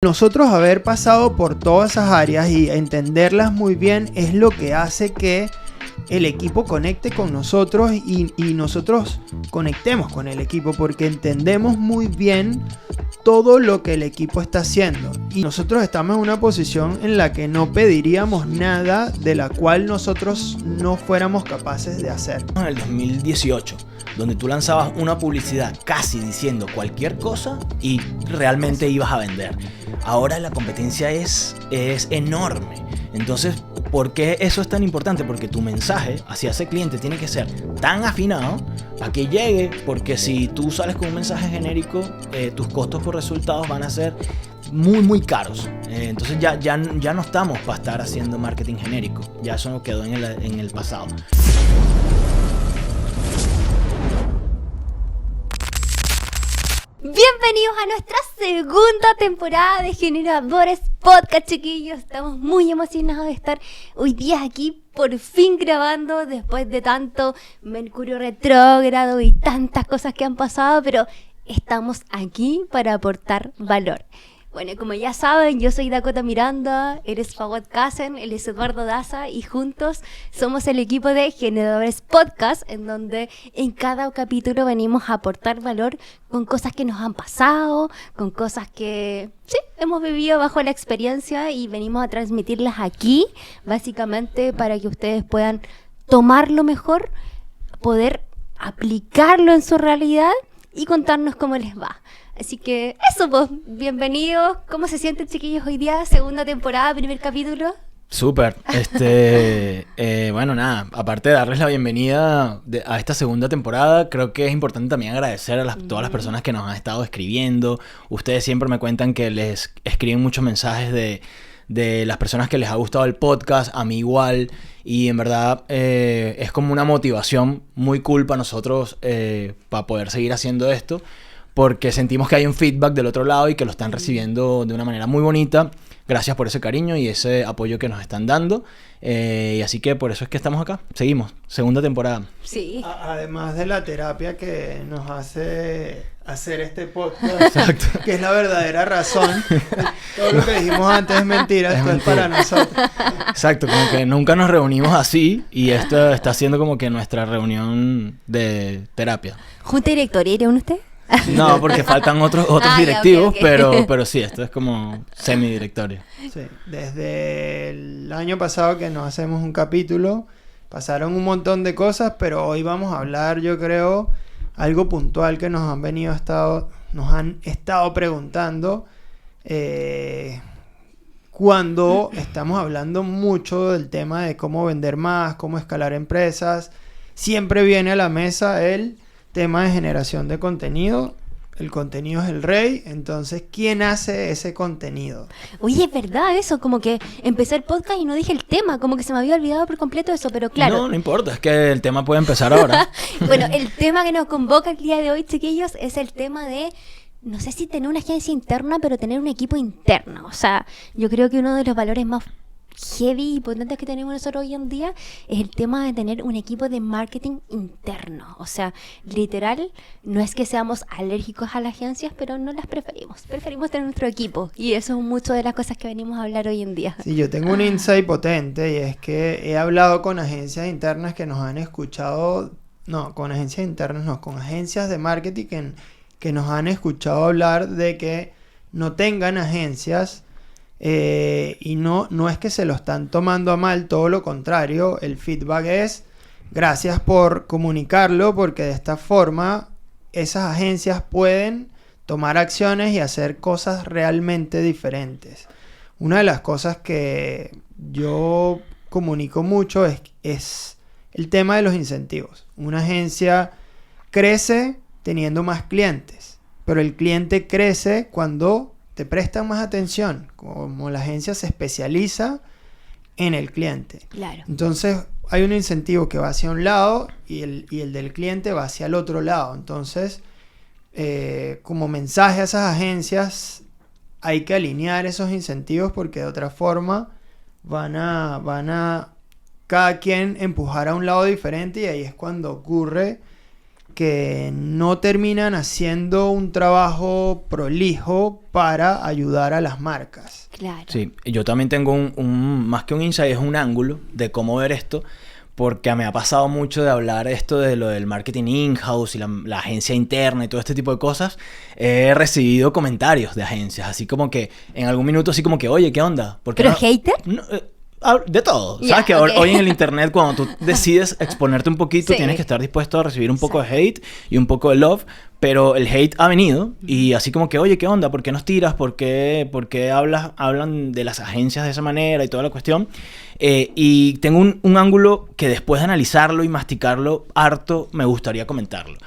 Nosotros haber pasado por todas esas áreas y entenderlas muy bien es lo que hace que el equipo conecte con nosotros y nosotros conectemos con el equipo, porque entendemos muy bien todo lo que el equipo está haciendo y nosotros estamos en una posición en la que no pediríamos nada de la cual nosotros no fuéramos capaces de hacer. En el 2018, donde tú lanzabas una publicidad casi diciendo cualquier cosa y realmente ibas a vender. Ahora la competencia es enorme. Entonces, ¿por qué eso es tan importante? Porque tu mensaje hacia ese cliente tiene que ser tan afinado a que llegue, porque si tú sales con un mensaje genérico, tus costos por resultados van a ser muy caros. Entonces ya no estamos para estar haciendo marketing genérico. Ya eso quedó en el pasado. Bienvenidos a nuestra segunda temporada de Generadores Podcast, chiquillos. Estamos muy emocionados de estar hoy día aquí por fin grabando después de tanto Mercurio retrógrado y tantas cosas que han pasado, pero estamos aquí para aportar valor. Bueno, como ya saben, yo soy Dakota Miranda, él es Fawad Kassen, él es Eduardo Daza y juntos somos el equipo de Generadores Podcast, en donde en cada capítulo venimos a aportar valor con cosas que nos han pasado, con cosas que sí, hemos vivido bajo la experiencia y venimos a transmitirlas aquí, básicamente para que ustedes puedan tomarlo mejor, poder aplicarlo en su realidad y contarnos cómo les va. Así que eso, pues, bienvenidos. ¿Cómo se sienten, chiquillos, hoy día? Segunda temporada, primer capítulo. Súper. Bueno, nada, aparte de darles la bienvenida a esta segunda temporada, creo que es importante también agradecer a todas las personas que nos han estado escribiendo. Ustedes siempre me cuentan que les escriben muchos mensajes de las personas que les ha gustado el podcast, a mí igual, y en verdad es como una motivación muy cool para nosotros para poder seguir haciendo esto, porque sentimos que hay un feedback del otro lado y que lo están recibiendo de una manera muy bonita. Gracias por ese cariño y ese apoyo que nos están dando. Y así que por eso es que estamos acá. Seguimos. Segunda temporada. Sí. Además de la terapia que nos hace hacer este podcast. Exacto. Que es la verdadera razón. Todo lo que dijimos antes es mentira. Esto es para nosotros. Exacto. Como que nunca nos reunimos así y esto está siendo como que nuestra reunión de terapia. ¿Junta directoria iría usted? No, porque faltan otros directivos, okay. Pero sí, esto es como semidirectorio. Sí, desde el año pasado que nos hacemos un capítulo, pasaron un montón de cosas, pero hoy vamos a hablar, yo creo, algo puntual que nos han estado preguntando cuando estamos hablando mucho del tema de cómo vender más, cómo escalar empresas. Siempre viene a la mesa el tema de generación de contenido. El contenido es el rey. Entonces, ¿quién hace ese contenido? Oye, es verdad eso. Como que empecé el podcast y no dije el tema. Como que se me había olvidado por completo eso. Pero claro. No importa. Es que el tema puede empezar ahora. Bueno, el tema que nos convoca el día de hoy, chiquillos, es el tema de... No sé si tener una agencia interna, pero tener un equipo interno. O sea, yo creo que uno de los valores más heavy y potentes que tenemos nosotros hoy en día es el tema de tener un equipo de marketing interno. O sea, literal, no es que seamos alérgicos a las agencias, pero no las preferimos. Preferimos tener nuestro equipo. Y eso es mucho de las cosas que venimos a hablar hoy en día. Sí, yo tengo un insight potente y es que he hablado con agencias internas que nos han escuchado... No, con agencias internas no, con agencias de marketing que nos han escuchado hablar de que no tengan agencias. Y no es que se lo están tomando a mal, todo lo contrario. El feedback es gracias por comunicarlo, porque de esta forma esas agencias pueden tomar acciones y hacer cosas realmente diferentes. Una de las cosas que yo comunico mucho es el tema de los incentivos. Una agencia crece teniendo más clientes, pero el cliente crece cuando te prestan más atención, como la agencia se especializa en el cliente. Claro. Entonces hay un incentivo que va hacia un lado y el del cliente va hacia el otro lado. Entonces, como mensaje a esas agencias, hay que alinear esos incentivos porque de otra forma van a cada quien empujar a un lado diferente y ahí es cuando ocurre que no terminan haciendo un trabajo prolijo para ayudar a las marcas. Claro. Sí, yo también tengo más que un insight, es un ángulo de cómo ver esto, porque me ha pasado mucho de hablar esto de lo del marketing in-house y la agencia interna y todo este tipo de cosas. He recibido comentarios de agencias, así como que en algún minuto así como que, oye, ¿qué onda? ¿Por qué ¿Pero no? hater? No, de todo. Ya, Sabes que ok. hoy en el internet, cuando tú decides exponerte un poquito, Sí. tienes que estar dispuesto a recibir un poco de hate y un poco de love. Pero el hate ha venido y así como que, oye, ¿qué onda? ¿Por qué nos tiras? ¿Por qué hablan de las agencias de esa manera y toda la cuestión? Y tengo un ángulo que después de analizarlo y masticarlo harto, me gustaría comentarlo.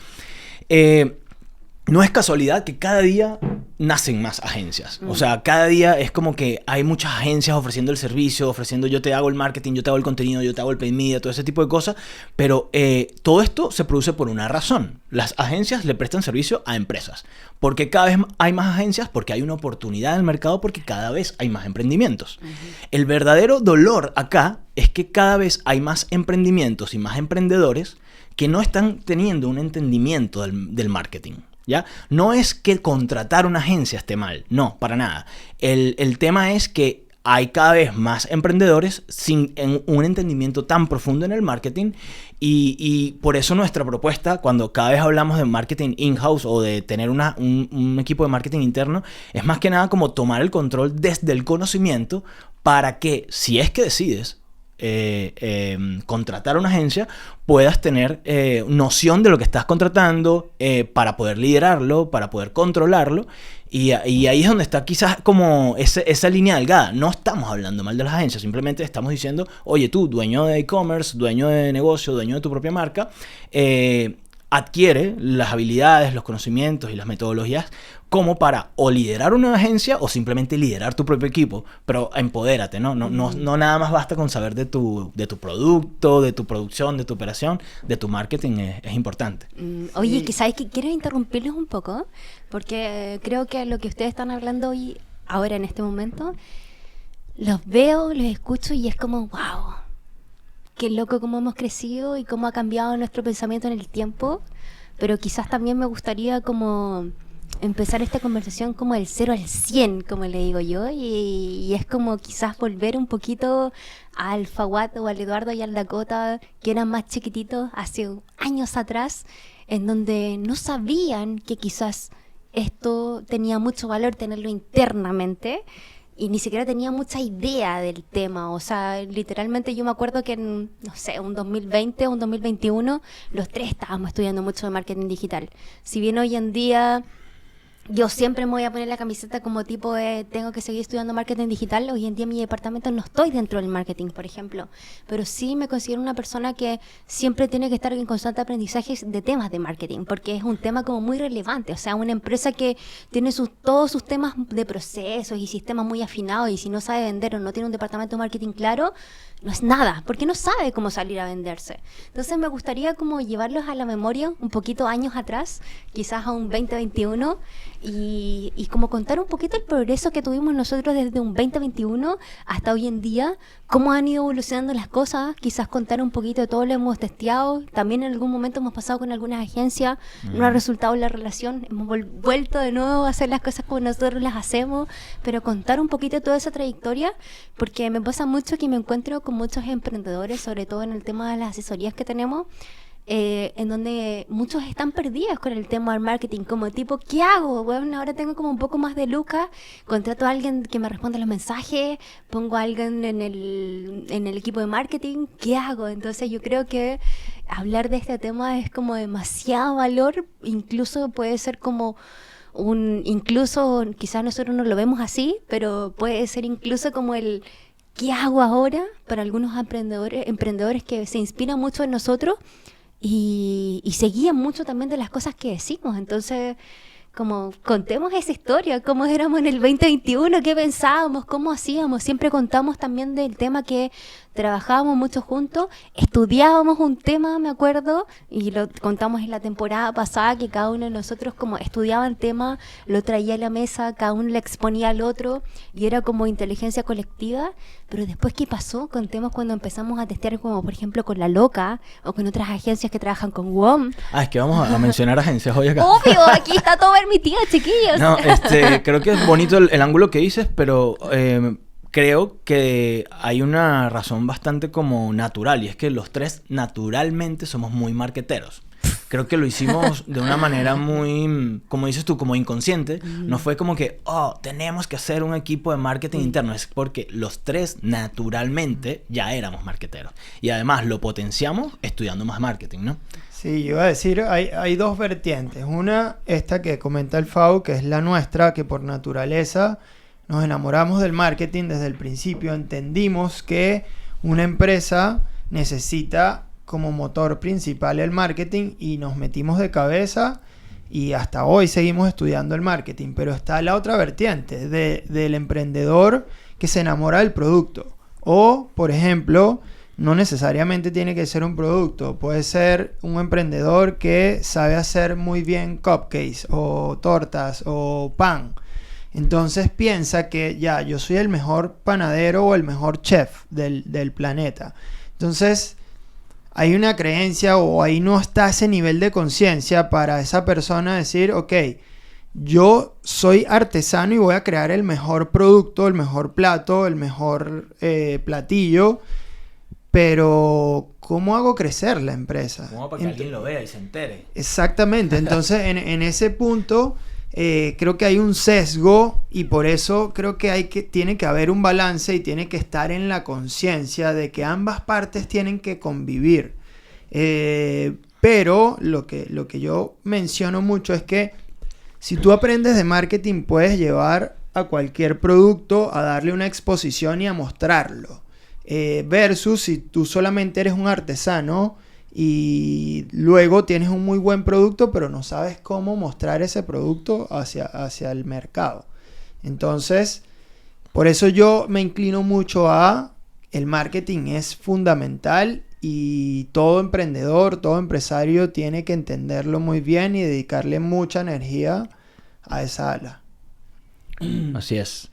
No es casualidad que cada día nacen más agencias. O sea, cada día es como que hay muchas agencias ofreciendo el servicio, ofreciendo yo te hago el marketing, yo te hago el contenido, yo te hago el paid media, todo ese tipo de cosas. Pero todo esto se produce por una razón. Las agencias le prestan servicio a empresas. ¿Por qué cada vez hay más agencias? Porque hay una oportunidad en el mercado, porque cada vez hay más emprendimientos. El verdadero dolor acá es que cada vez hay más emprendimientos y más emprendedores que no están teniendo un entendimiento del marketing. ¿Ya? No es que contratar una agencia esté mal, no, para nada. El tema es que hay cada vez más emprendedores sin un entendimiento tan profundo en el marketing y por eso nuestra propuesta, cuando cada vez hablamos de marketing in-house o de tener un equipo de marketing interno, es más que nada como tomar el control desde el conocimiento para que, si es que decides contratar una agencia, puedas tener noción de lo que estás contratando para poder liderarlo, para poder controlarlo. Y ahí es donde está quizás como esa línea delgada. No estamos hablando mal de las agencias, simplemente estamos diciendo, oye, tú, dueño de e-commerce, dueño de negocio, dueño de tu propia marca, adquiere las habilidades, los conocimientos y las metodologías como para o liderar una agencia o simplemente liderar tu propio equipo, pero empodérate, ¿no? No nada más basta con saber de tu producto, de tu producción, de tu operación, de tu marketing, es importante. Oye, que sabes que quiero interrumpirles un poco, porque creo que lo que ustedes están hablando hoy, ahora en este momento, los veo, los escucho y es como, wow, qué loco cómo hemos crecido y cómo ha cambiado nuestro pensamiento en el tiempo, pero quizás también me gustaría como empezar esta conversación como del 0 al 100, como le digo yo, y es como quizás volver un poquito al Fawad o al Eduardo y al Dakota, que eran más chiquititos hace años atrás, en donde no sabían que quizás esto tenía mucho valor tenerlo internamente, y ni siquiera tenía mucha idea del tema. O sea, literalmente yo me acuerdo que en, no sé, un 2020 o un 2021, los tres estábamos estudiando mucho de marketing digital. Si bien hoy en día yo siempre me voy a poner la camiseta como tipo de tengo que seguir estudiando marketing digital, hoy en día en mi departamento no estoy dentro del marketing, por ejemplo, pero sí me considero una persona que siempre tiene que estar en constante aprendizaje de temas de marketing, porque es un tema como muy relevante. O sea, una empresa que tiene todos sus temas de procesos y sistemas muy afinados, y si no sabe vender o no tiene un departamento de marketing claro, no es nada, porque no sabe cómo salir a venderse. Entonces me gustaría como llevarlos a la memoria un poquito años atrás, quizás a un 2021, y como contar un poquito el progreso que tuvimos nosotros desde un 2021 hasta hoy en día, cómo han ido evolucionando las cosas, quizás contar un poquito de todo lo que hemos testeado. También en algún momento hemos pasado con algunas agencias, no ha resultado la relación, hemos vuelto de nuevo a hacer las cosas como nosotros las hacemos, pero contar un poquito de toda esa trayectoria, porque me pasa mucho que me encuentro con muchos emprendedores, sobre todo en el tema de las asesorías que tenemos, en donde muchos están perdidos con el tema del marketing, como tipo, ¿qué hago? Bueno, ahora tengo como un poco más de lucas, contrato a alguien que me responda los mensajes, pongo a alguien en el equipo de marketing, ¿qué hago? Entonces yo creo que hablar de este tema es como demasiado valor, incluso puede ser como incluso quizás nosotros no lo vemos así, pero puede ser incluso como el ¿qué hago ahora? Para algunos emprendedores que se inspiran mucho en nosotros y se guían mucho también de las cosas que decimos. Entonces como contemos esa historia, cómo éramos en el 2021, qué pensábamos, cómo hacíamos. Siempre contamos también del tema que trabajábamos mucho juntos, estudiábamos un tema, me acuerdo, y lo contamos en la temporada pasada, que cada uno de nosotros como estudiaba el tema, lo traía a la mesa, cada uno le exponía al otro, y era como inteligencia colectiva. Pero después, ¿qué pasó? Contemos cuando empezamos a testear, como por ejemplo con La Loca, o con otras agencias que trabajan con WOM. Es que vamos a mencionar agencias hoy acá. Obvio, aquí está todo permitido, chiquillos. No, creo que es bonito el ángulo que dices, pero creo que hay una razón bastante como natural, y es que los tres naturalmente somos muy marqueteros. Creo que lo hicimos de una manera muy, como dices tú, como inconsciente. No fue como que, tenemos que hacer un equipo de marketing interno. Es porque los tres naturalmente ya éramos marqueteros. Y además lo potenciamos estudiando más marketing, ¿no? Sí, yo iba a decir, hay dos vertientes. Una, esta que comenta el Fau, que es la nuestra, que por naturaleza nos enamoramos del marketing desde el principio. Entendimos que una empresa necesita como motor principal el marketing y nos metimos de cabeza y hasta hoy seguimos estudiando el marketing. Pero está la otra vertiente del emprendedor que se enamora del producto. O, por ejemplo, no necesariamente tiene que ser un producto. Puede ser un emprendedor que sabe hacer muy bien cupcakes o tortas o pan. Entonces piensa que yo soy el mejor panadero o el mejor chef del planeta. Entonces hay una creencia o ahí no está ese nivel de conciencia para esa persona decir, ok, yo soy artesano y voy a crear el mejor producto, el mejor plato, el mejor platillo, pero ¿cómo hago crecer la empresa? ¿Cómo para que alguien lo vea y se entere? Exactamente, entonces en ese punto creo que hay un sesgo y por eso creo que tiene que haber un balance y tiene que estar en la conciencia de que ambas partes tienen que convivir. Pero lo que yo menciono mucho es que si tú aprendes de marketing puedes llevar a cualquier producto a darle una exposición y a mostrarlo. Versus si tú solamente eres un artesano y luego tienes un muy buen producto pero no sabes cómo mostrar ese producto hacia el mercado. Entonces, por eso yo me inclino mucho a el marketing es fundamental y todo emprendedor, todo empresario tiene que entenderlo muy bien y dedicarle mucha energía a esa ala. Así es.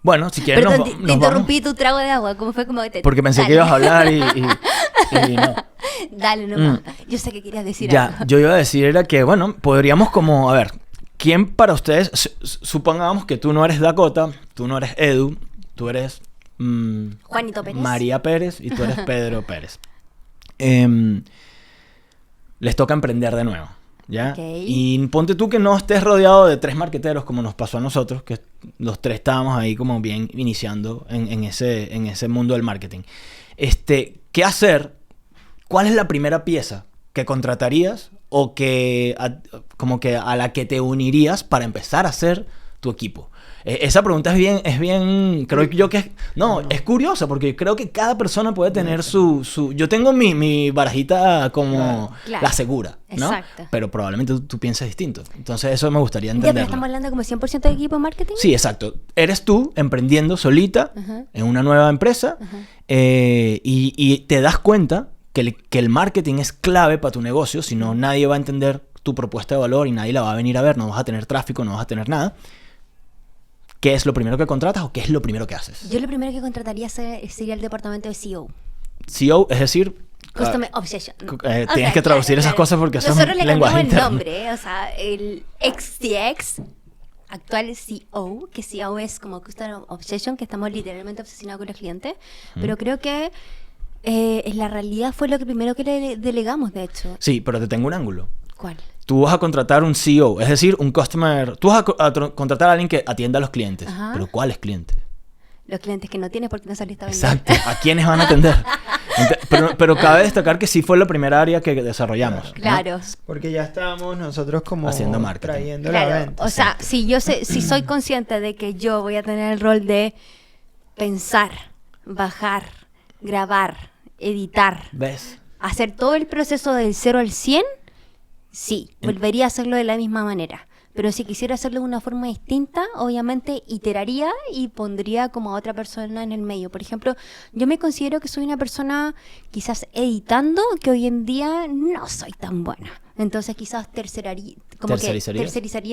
Bueno, si quieres Perdón, nos te interrumpí vamos. tu trago de agua. ¿Cómo fue? Como que Porque pensé que ibas a hablar y no. Dale nomás. Yo sé que querías decir Ya, algo. yo iba a decir era que, bueno, podríamos como, a ver, ¿quién para ustedes, supongamos que tú no eres Dakota, tú no eres Edu, tú eres Juanito Pérez. María Pérez y tú eres Pedro Pérez. Les toca emprender de nuevo, ¿ya? Okay. Y ponte tú que no estés rodeado de tres marqueteros como nos pasó a nosotros, que los tres estábamos ahí como bien iniciando en ese mundo del marketing. ¿Qué hacer? ¿Cuál es la primera pieza que contratarías o como que a la que te unirías para empezar a hacer tu equipo? Esa pregunta es bien, creo yo que es curiosa porque creo que cada persona puede tener yo tengo mi barajita como Claro. la segura, ¿no? Exacto. Pero probablemente tú pienses distinto. Entonces eso me gustaría Ya, pero entenderlo. estamos hablando como 100% de equipo de marketing. Sí, exacto. Eres tú emprendiendo solita en una nueva empresa y te das cuenta que el marketing es clave para tu negocio, si no nadie va a entender tu propuesta de valor y nadie la va a venir a ver, no vas a tener tráfico, no vas a tener nada. ¿Qué es lo primero que contratas o qué es lo primero que haces? Yo lo primero que contrataría sería el departamento de CEO. CEO, es decir... Customer Obsession. Tienes que traducir esas cosas porque son nosotros le lenguaje cambiamos el interno. nombre, o sea, el XTX, actual CEO, que CEO es como Customer Obsession, que estamos literalmente obsesionados con los clientes, pero creo que en la realidad fue lo que primero que le delegamos, de hecho. Sí, pero te tengo un ángulo. ¿Cuál? Tú vas a contratar un CEO, es decir, un customer... Tú vas a contratar a alguien que atienda a los clientes. Ajá. ¿Pero cuáles clientes? Los clientes que no tienes porque no saliste a vender. Exacto. ¿A quiénes van a atender? Pero cabe destacar que sí fue la primera área que desarrollamos, ¿no? Claro. Porque ya estábamos nosotros como Haciendo marketing. trayendo la Claro, venta. o sea, si soy consciente de que yo voy a tener el rol de pensar, bajar, grabar, editar, ¿Ves? hacer todo el proceso del 0 al 100, sí, volvería a hacerlo de la misma manera. Pero si quisiera hacerlo de una forma distinta, obviamente iteraría y pondría como a otra persona en el medio. Por ejemplo, yo me considero que soy una persona quizás editando que hoy en día no soy tan buena. Entonces quizás tercerizaría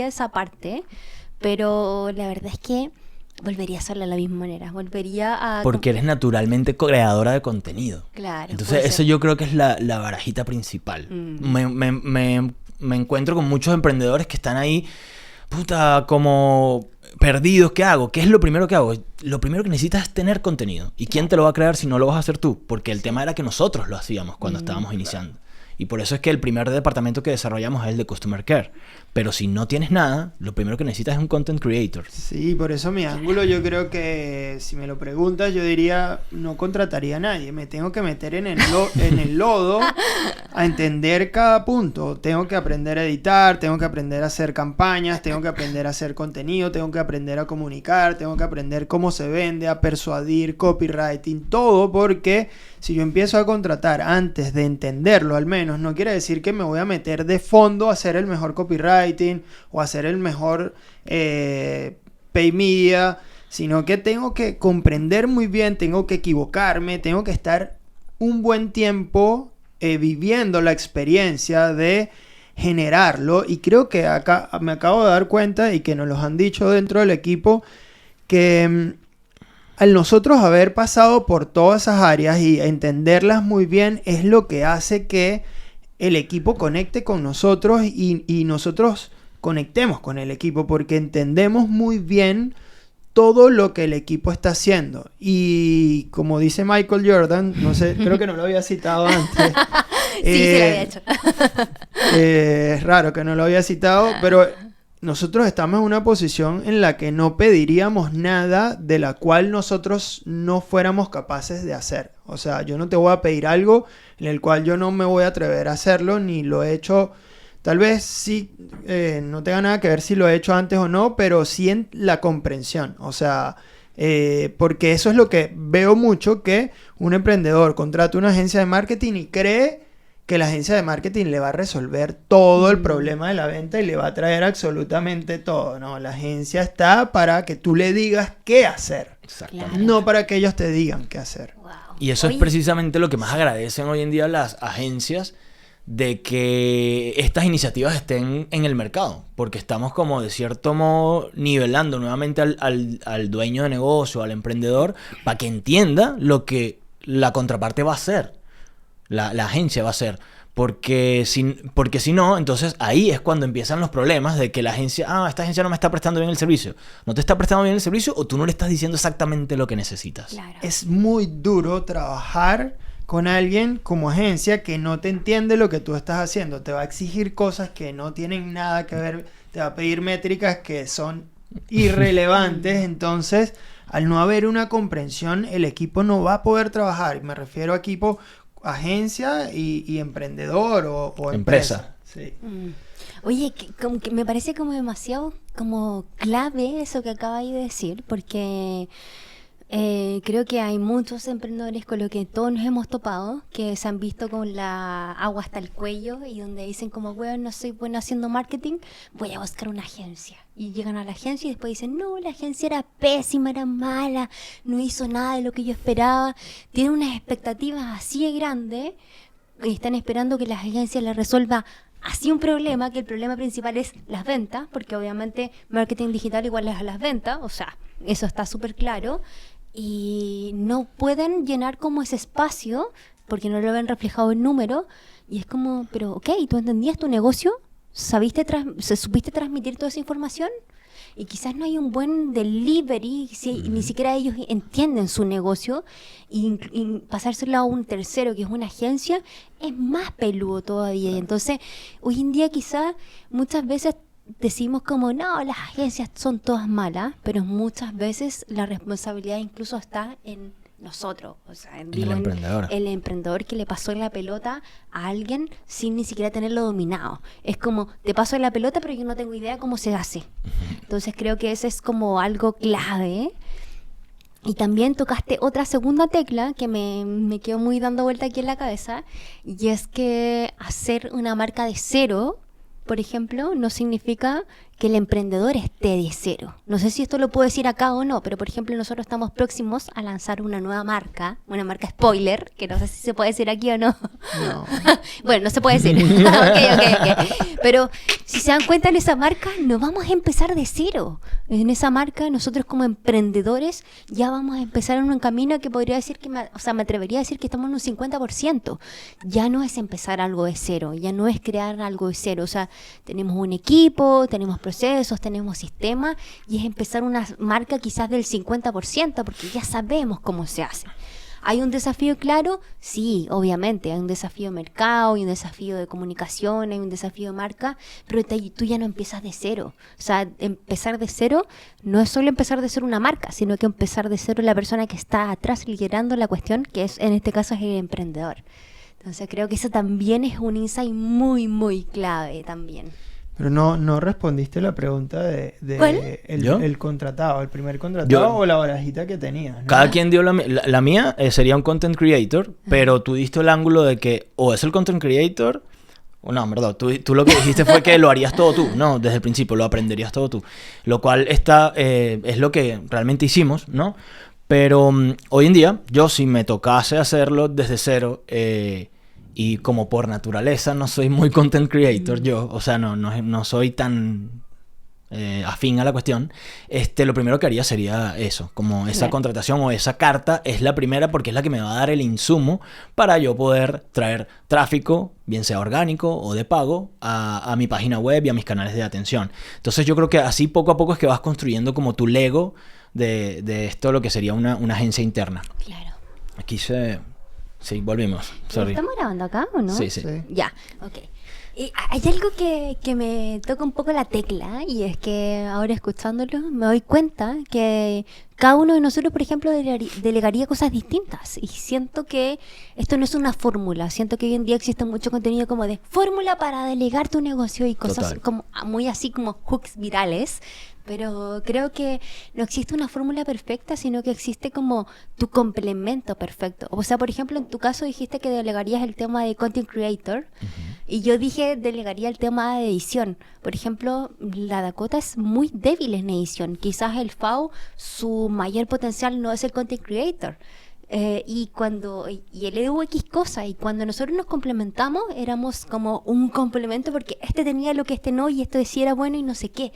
esa parte, pero la verdad es que volvería a hacerlo de la misma manera. Volvería a... Porque eres naturalmente creadora de contenido. Claro. Entonces eso yo creo que es la barajita principal. Me encuentro con muchos emprendedores que están ahí, puta, como perdidos. ¿Qué hago? ¿Qué es lo primero que hago? Lo primero que necesitas es tener contenido. ¿Y quién te lo va a crear si no lo vas a hacer tú? Porque el tema era que nosotros lo hacíamos cuando estábamos iniciando. Y por eso es que el primer departamento que desarrollamos es el de Customer Care. Pero si no tienes nada, lo primero que necesitas es un content creator. Sí, por eso mi ángulo yo creo que si me lo preguntas yo diría no contrataría a nadie. Me tengo que meter en el lodo a entender cada punto. Tengo que aprender a editar, tengo que aprender a hacer campañas, tengo que aprender a hacer contenido, tengo que aprender a comunicar, tengo que aprender cómo se vende, a persuadir, copywriting, todo, porque si yo empiezo a contratar antes de entenderlo al menos, no quiere decir que me voy a meter de fondo a hacer el mejor copywriting o a hacer el mejor pay media, sino que tengo que comprender muy bien, tengo que equivocarme, tengo que estar un buen tiempo viviendo la experiencia de generarlo. Y creo que acá me acabo de dar cuenta, y que nos lo han dicho dentro del equipo, que al nosotros haber pasado por todas esas áreas y entenderlas muy bien es lo que hace que el equipo conecte con nosotros y nosotros conectemos con el equipo, porque entendemos muy bien todo lo que el equipo está haciendo. Y como dice Michael Jordan, no sé, creo que no lo había citado antes. Sí, se lo había hecho. Es raro que no lo había citado, pero nosotros estamos en una posición en la que no pediríamos nada de la cual nosotros no fuéramos capaces de hacer. O sea, yo no te voy a pedir algo en el cual yo no me voy a atrever a hacerlo, ni lo he hecho. Tal vez sí, no tenga nada que ver si lo he hecho antes o no, pero sí en la comprensión. O sea, porque eso es lo que veo mucho, que un emprendedor contrata una agencia de marketing y cree que la agencia de marketing le va a resolver todo el problema de la venta y le va a traer absolutamente todo. No, la agencia está para que tú le digas qué hacer. Exactamente. No para que ellos te digan qué hacer. Wow. Y eso es precisamente lo que más agradecen hoy en día las agencias, de que estas iniciativas estén en el mercado, porque estamos como de cierto modo nivelando nuevamente al dueño de negocio, al emprendedor, para que entienda lo que la contraparte va a hacer, la agencia va a hacer. Porque si no, entonces ahí es cuando empiezan los problemas de que la agencia, esta agencia no me está prestando bien el servicio. No te está prestando bien el servicio, o tú no le estás diciendo exactamente lo que necesitas. Claro. Es muy duro trabajar con alguien como agencia que no te entiende lo que tú estás haciendo. Te va a exigir cosas que no tienen nada que ver. Te va a pedir métricas que son irrelevantes. Entonces, al no haber una comprensión, el equipo no va a poder trabajar. Me refiero a equipo, agencia y emprendedor o empresa. Sí. Oye, como que me parece como demasiado como clave eso que acabas de decir, porque creo que hay muchos emprendedores con los que todos nos hemos topado, que se han visto con la agua hasta el cuello y donde dicen como, bueno, no soy bueno haciendo marketing, voy a buscar una agencia. Y llegan a la agencia y después dicen, no, la agencia era pésima, era mala, no hizo nada de lo que yo esperaba. Tienen unas expectativas así de grandes y están esperando que la agencia les resuelva así un problema, que el problema principal es las ventas, porque obviamente marketing digital igual es a las ventas, o sea, eso está súper claro. Y no pueden llenar como ese espacio porque no lo ven reflejado en número, y es como, pero ok, ¿tú entendías tu negocio? ¿Supiste transmitir toda esa información? Y quizás no hay un buen delivery, ni siquiera ellos entienden su negocio, y pasárselo a un tercero que es una agencia es más peludo todavía. Y entonces hoy en día quizás muchas veces decimos como, no, las agencias son todas malas, pero muchas veces la responsabilidad incluso está en nosotros, o sea, el emprendedor. El emprendedor que le pasó la pelota a alguien sin ni siquiera tenerlo dominado. Es como, te paso la pelota, pero yo no tengo idea cómo se hace. Entonces creo que ese es como algo clave. Y también tocaste otra segunda tecla que me quedó muy dando vuelta aquí en la cabeza, y es que hacer una marca de cero por ejemplo, no significa que el emprendedor esté de cero. No sé si esto lo puedo decir acá o no, pero por ejemplo nosotros estamos próximos a lanzar una nueva marca, una marca spoiler, que no sé si se puede decir aquí o no. No. Bueno, no se puede decir. Ok. Pero si se dan cuenta, en esa marca no vamos a empezar de cero. En esa marca nosotros como emprendedores ya vamos a empezar en un camino que podría decir que, me atrevería a decir que estamos en un 50%. Ya no es empezar algo de cero, ya no es crear algo de cero. O sea, tenemos un equipo, tenemos procesos, tenemos sistemas, y es empezar una marca quizás del 50%, porque ya sabemos cómo se hace. ¿Hay un desafío claro? Sí, obviamente. Hay un desafío de mercado, hay un desafío de comunicación, hay un desafío de marca, pero tú ya no empiezas de cero. O sea, empezar de cero no es solo empezar de cero una marca, sino que empezar de cero la persona que está atrás liderando la cuestión, que es en este caso es el emprendedor. Entonces creo que eso también es un insight muy, muy clave también. Pero no respondiste la pregunta de ¿Cuál? el contratado, el primer contratado o la barajita que tenías, ¿no? Cada quien dio la mía, sería un content creator, pero tú diste el ángulo de que o es el content creator, o no, en verdad, tú lo que dijiste fue que lo harías todo tú, no, desde el principio lo aprenderías todo tú, lo cual es lo que realmente hicimos, ¿no? Pero hoy en día, yo si me tocase hacerlo desde cero, y como por naturaleza no soy muy content creator yo, o sea, no soy tan afín a la cuestión, lo primero que haría sería eso, como esa contratación o esa carta es la primera porque es la que me va a dar el insumo para yo poder traer tráfico, bien sea orgánico o de pago, a mi página web y a mis canales de atención. Entonces yo creo que así poco a poco es que vas construyendo como tu Lego de esto, lo que sería una agencia interna. Claro. Aquí Sí, volvimos. Sorry. ¿Estamos grabando acá o no? Sí. Ya, ok. Y hay algo que me toca un poco la tecla, y es que ahora escuchándolo me doy cuenta que cada uno de nosotros, por ejemplo, delegaría cosas distintas. Y siento que esto no es una fórmula. Siento que hoy en día existe mucho contenido como de fórmula para delegar tu negocio y cosas como muy así como hooks virales. Pero creo que no existe una fórmula perfecta, sino que existe como tu complemento perfecto. O sea, por ejemplo, en tu caso dijiste que delegarías el tema de content creator, y yo dije delegaría el tema de edición. Por ejemplo, la Dakota es muy débil en edición. Quizás el FAO, su mayor potencial no es el content creator. Y el Edu X cosa, y cuando nosotros nos complementamos éramos como un complemento, porque este tenía lo que este no, y esto decía era bueno y no sé qué.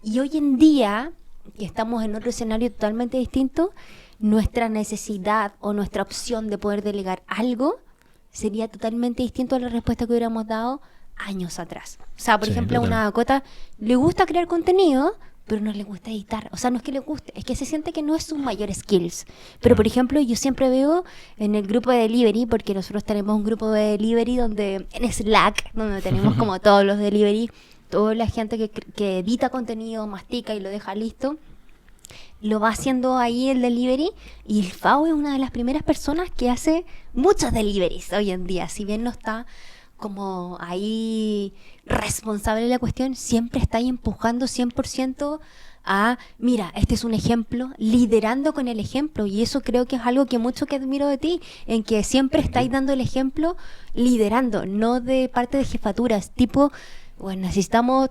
Y hoy en día, que estamos en otro escenario totalmente distinto, nuestra necesidad o nuestra opción de poder delegar algo sería totalmente distinto a la respuesta que hubiéramos dado años atrás. O sea, por ejemplo, a una Dakota le gusta crear contenido, pero no le gusta editar. O sea, no es que le guste, es que se siente que no es sus mayores skills. Pero, por ejemplo, yo siempre veo en el grupo de delivery, porque nosotros tenemos un grupo de delivery en Slack, donde tenemos como todos los delivery, toda la gente que edita contenido, mastica y lo deja listo, lo va haciendo ahí el delivery, y el FAO es una de las primeras personas que hace muchos deliveries hoy en día. Si bien no está como ahí responsable de la cuestión, siempre está ahí empujando 100% a, mira, este es un ejemplo, liderando con el ejemplo. Y eso creo que es algo que mucho que admiro de ti, en que siempre estáis dando el ejemplo, liderando, no de parte de jefaturas, tipo, bueno, necesitamos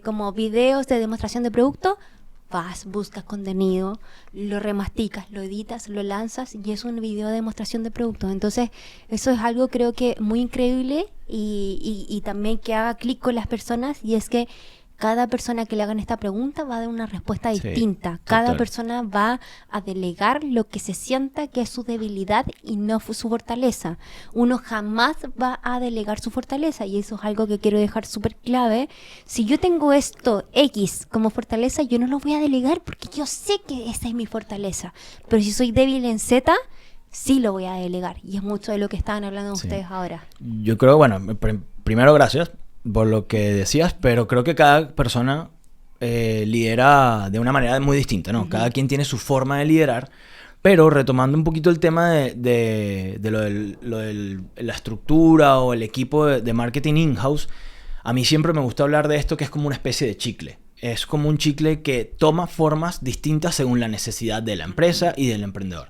como videos de demostración de producto, vas, buscas contenido, lo remasticas, lo editas, lo lanzas, y es un video de demostración de producto. Entonces, eso es algo creo que muy increíble, y también que haga clic con las personas, y es que cada persona que le hagan esta pregunta va a dar una respuesta distinta. Cada persona va a delegar lo que se sienta que es su debilidad y no su fortaleza. Uno jamás va a delegar su fortaleza, y eso es algo que quiero dejar súper clave. Si yo tengo esto X como fortaleza, yo no lo voy a delegar porque yo sé que esa es mi fortaleza. Pero si soy débil en Z, sí lo voy a delegar, y es mucho de lo que estaban hablando ustedes ahora. Yo creo, bueno, primero gracias por lo que decías, pero creo que cada persona lidera de una manera muy distinta, ¿no? Cada quien tiene su forma de liderar, pero retomando un poquito el tema de la estructura o el equipo de marketing in-house, a mí siempre me gusta hablar de esto, que es como una especie de chicle. Es como un chicle que toma formas distintas según la necesidad de la empresa y del emprendedor.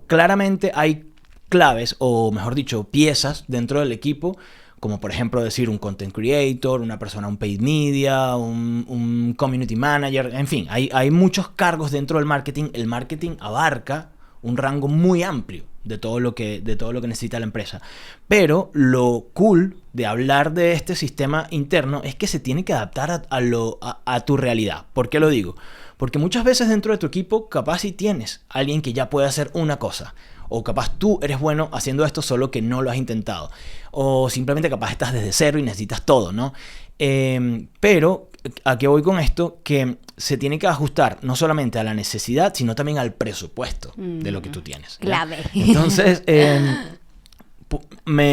Claramente hay claves, o mejor dicho, piezas dentro del equipo como por ejemplo decir un content creator, una persona, un paid media, un community manager, en fin, hay muchos cargos dentro del marketing. El marketing abarca un rango muy amplio de todo lo que necesita la empresa. Pero lo cool de hablar de este sistema interno es que se tiene que adaptar a tu realidad. ¿Por qué lo digo? Porque muchas veces dentro de tu equipo capaz si tienes alguien que ya puede hacer una cosa, o capaz tú eres bueno haciendo esto solo que no lo has intentado, o simplemente capaz estás desde cero y necesitas todo, ¿no? Pero ¿a qué voy con esto? Que se tiene que ajustar no solamente a la necesidad, sino también al presupuesto de lo que tú tienes, ¿ya? Clave. Entonces,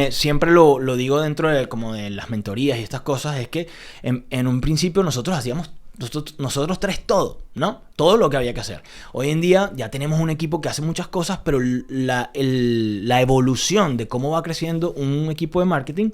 siempre lo digo dentro de, como de las mentorías y estas cosas, es que en un principio nosotros hacíamos nosotros tres todo, ¿no? Todo lo que había que hacer. Hoy en día ya tenemos un equipo que hace muchas cosas, pero la evolución de cómo va creciendo un equipo de marketing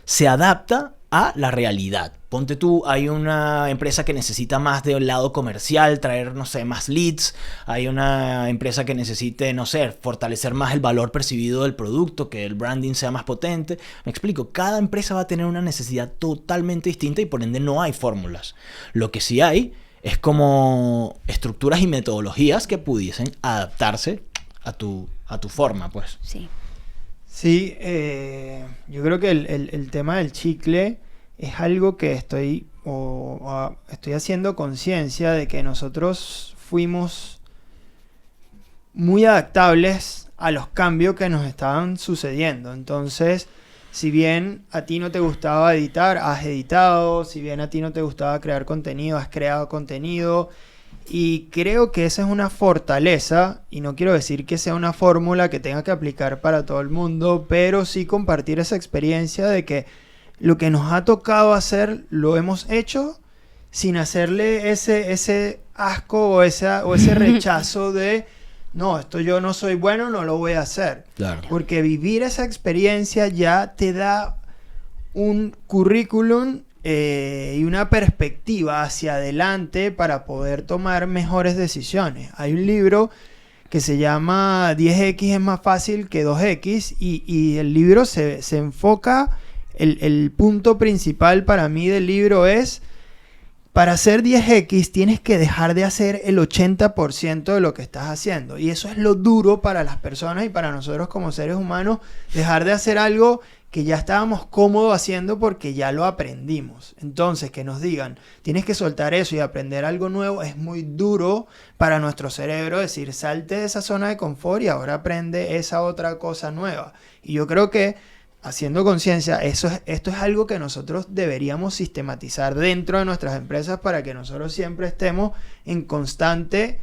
se adapta a la realidad. Ponte tú, hay una empresa que necesita más del lado comercial, traer, no sé, más leads. Hay una empresa que necesite, no sé, fortalecer más el valor percibido del producto, que el branding sea más potente. Me explico, cada empresa va a tener una necesidad totalmente distinta y por ende no hay fórmulas. Lo que sí hay es como estructuras y metodologías que pudiesen adaptarse a tu forma, pues. Sí. Sí, yo creo que el tema del chicle es algo que estoy haciendo conciencia de que nosotros fuimos muy adaptables a los cambios que nos estaban sucediendo. Entonces, si bien a ti no te gustaba editar, has editado. Si bien a ti no te gustaba crear contenido, has creado contenido. Y creo que esa es una fortaleza, y no quiero decir que sea una fórmula que tenga que aplicar para todo el mundo, pero sí compartir esa experiencia de que lo que nos ha tocado hacer lo hemos hecho sin hacerle ese asco o ese rechazo de no, esto yo no soy bueno, no lo voy a hacer. Claro. Porque vivir esa experiencia ya te da un currículum y una perspectiva hacia adelante para poder tomar mejores decisiones. Hay un libro que se llama 10X es más fácil que 2X y el libro se enfoca, el punto principal para mí del libro es: para hacer 10X tienes que dejar de hacer el 80% de lo que estás haciendo. Y eso es lo duro para las personas y para nosotros como seres humanos, dejar de hacer algo que ya estábamos cómodos haciendo porque ya lo aprendimos. Entonces, que nos digan, tienes que soltar eso y aprender algo nuevo, es muy duro para nuestro cerebro decir, salte de esa zona de confort y ahora aprende esa otra cosa nueva. Y yo creo que, haciendo conciencia, esto es algo que nosotros deberíamos sistematizar dentro de nuestras empresas para que nosotros siempre estemos en constante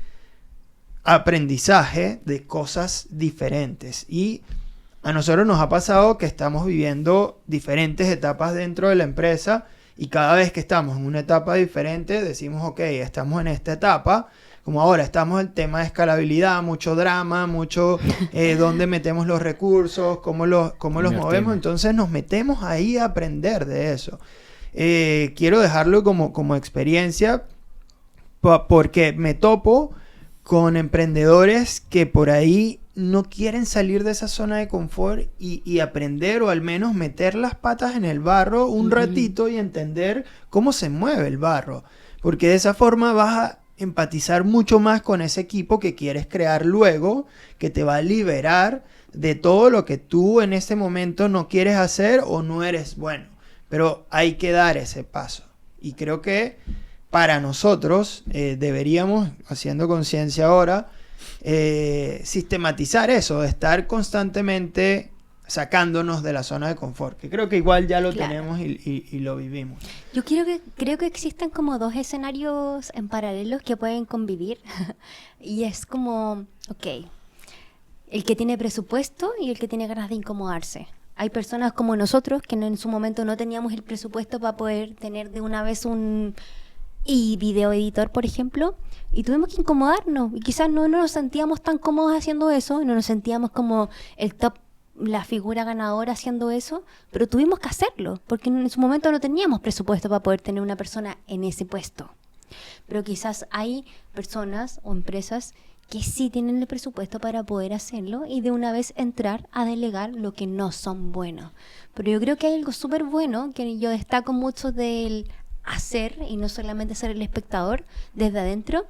aprendizaje de cosas diferentes. Y a nosotros nos ha pasado que estamos viviendo diferentes etapas dentro de la empresa y cada vez que estamos en una etapa diferente decimos, ok, estamos en esta etapa. Como ahora estamos en el tema de escalabilidad, mucho drama, mucho dónde metemos los recursos, cómo los movemos. Entonces nos metemos ahí a aprender de eso. Quiero dejarlo como experiencia porque me topo con emprendedores que por ahí no quieren salir de esa zona de confort y aprender o al menos meter las patas en el barro un ratito y entender cómo se mueve el barro. Porque de esa forma vas a empatizar mucho más con ese equipo que quieres crear luego, que te va a liberar de todo lo que tú en ese momento no quieres hacer o no eres bueno. Pero hay que dar ese paso. Y creo que para nosotros deberíamos, haciendo conciencia ahora, sistematizar eso, de estar constantemente sacándonos de la zona de confort, que creo que igual ya lo tenemos y lo vivimos. Yo creo que existen como dos escenarios en paralelos que pueden convivir y es como, ok, el que tiene presupuesto y el que tiene ganas de incomodarse. Hay personas como nosotros que en su momento no teníamos el presupuesto para poder tener de una vez un video editor, por ejemplo, y tuvimos que incomodarnos y quizás no nos sentíamos tan cómodos haciendo eso, no nos sentíamos como el top, la figura ganadora haciendo eso, pero tuvimos que hacerlo porque en su momento no teníamos presupuesto para poder tener una persona en ese puesto. Pero quizás hay personas o empresas que sí tienen el presupuesto para poder hacerlo y de una vez entrar a delegar lo que no son buenos. Pero yo creo que hay algo súper bueno que yo destaco mucho del hacer y no solamente ser el espectador desde adentro,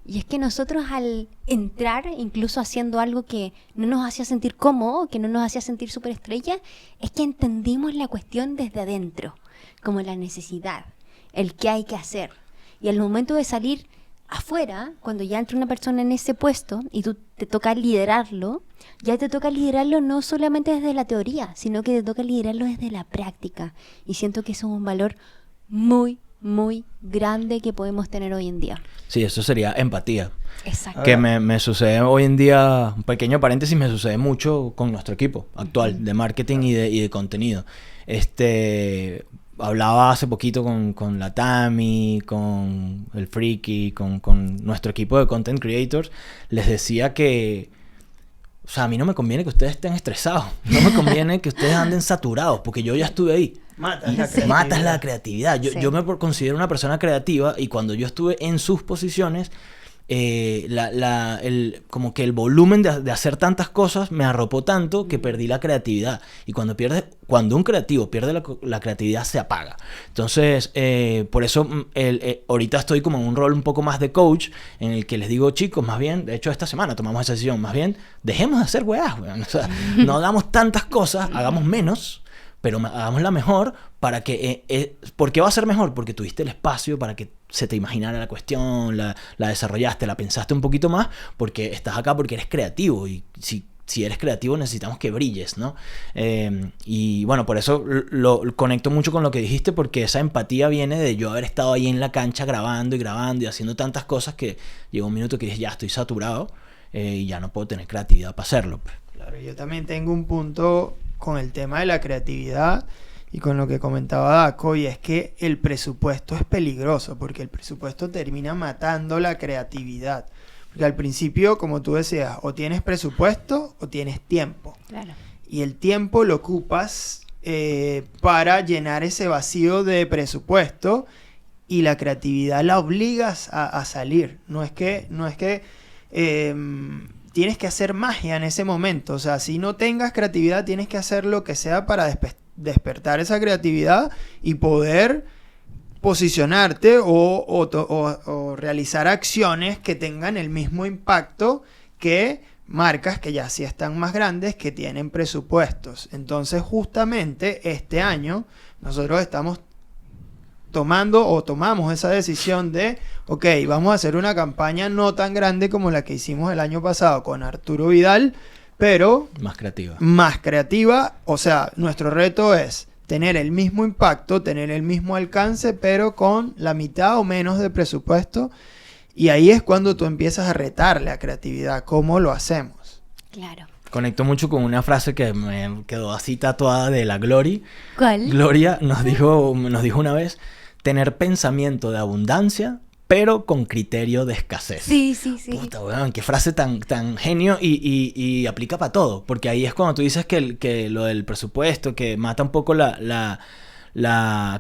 y es que nosotros al entrar, incluso haciendo algo que no nos hacía sentir cómodo, que no nos hacía sentir superestrella, es que entendimos la cuestión desde adentro, como la necesidad, el qué hay que hacer. Y al momento de salir afuera, cuando ya entra una persona en ese puesto y tú te toca liderarlo, ya te toca liderarlo no solamente desde la teoría, sino que te toca liderarlo desde la práctica. Y siento que eso es un valor muy, muy grande que podemos tener hoy en día. Sí, eso sería empatía. Exacto. Que me sucede hoy en día, un pequeño paréntesis, me sucede mucho con nuestro equipo actual de marketing y de contenido. Hablaba hace poquito con la Tami, con el Freaky, con nuestro equipo de content creators. Les decía que, o sea, a mí no me conviene que ustedes estén estresados. No me conviene que ustedes anden saturados, porque yo ya estuve ahí. Matas la creatividad. Yo me considero una persona creativa, y cuando yo estuve en sus posiciones, como que el volumen de hacer tantas cosas me arropó tanto que perdí la creatividad. Y cuando un creativo pierde la creatividad, se apaga. Entonces, por eso ahorita estoy como en un rol un poco más de coach, en el que les digo, chicos, más bien, de hecho esta semana tomamos esa decisión, más bien, dejemos de hacer weás, weón. O sea, no hagamos tantas cosas, hagamos menos, pero hagámosla mejor para que... ¿Por qué va a ser mejor? Porque tuviste el espacio para que se te imaginara la cuestión, la desarrollaste, la pensaste un poquito más, porque estás acá porque eres creativo, y si eres creativo necesitamos que brilles, ¿no? Y bueno, por eso lo conecto mucho con lo que dijiste, porque esa empatía viene de yo haber estado ahí en la cancha grabando y haciendo tantas cosas que llegó un minuto que dije, ya estoy saturado, y ya no puedo tener creatividad para hacerlo. Claro, yo también tengo un punto con el tema de la creatividad y con lo que comentaba Daco, y es que el presupuesto es peligroso, porque el presupuesto termina matando la creatividad. Porque al principio, como tú decías, o tienes presupuesto o tienes tiempo. Claro. Y el tiempo lo ocupas para llenar ese vacío de presupuesto, y la creatividad la obligas a salir. No es que tienes que hacer magia en ese momento. O sea, si no tengas creatividad, tienes que hacer lo que sea para despertar esa creatividad y poder posicionarte o realizar acciones que tengan el mismo impacto que marcas que ya sí están más grandes, que tienen presupuestos. Entonces, justamente este año nosotros tomamos esa decisión de, ok, vamos a hacer una campaña no tan grande como la que hicimos el año pasado con Arturo Vidal, pero más creativa. O sea, nuestro reto es tener el mismo impacto, tener el mismo alcance, pero con la mitad o menos de presupuesto. Y ahí es cuando tú empiezas a retarle a creatividad. ¿Cómo lo hacemos? Claro. Conecto mucho con una frase que me quedó así tatuada de la Glory. ¿Cuál? Gloria nos dijo una vez: tener pensamiento de abundancia, pero con criterio de escasez. Sí. Puta, weón, qué frase tan genio, y aplica para todo. Porque ahí es cuando tú dices que lo del presupuesto, que mata un poco la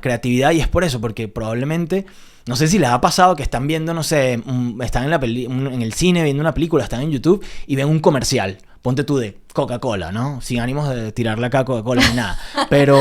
creatividad, y es por eso, porque probablemente, no sé si les ha pasado que están viendo, no sé, están en el cine viendo una película, están en YouTube y ven un comercial, ponte tú, de Coca-Cola, ¿no? Sin ánimos de tirarle acá a Coca-Cola ni nada, pero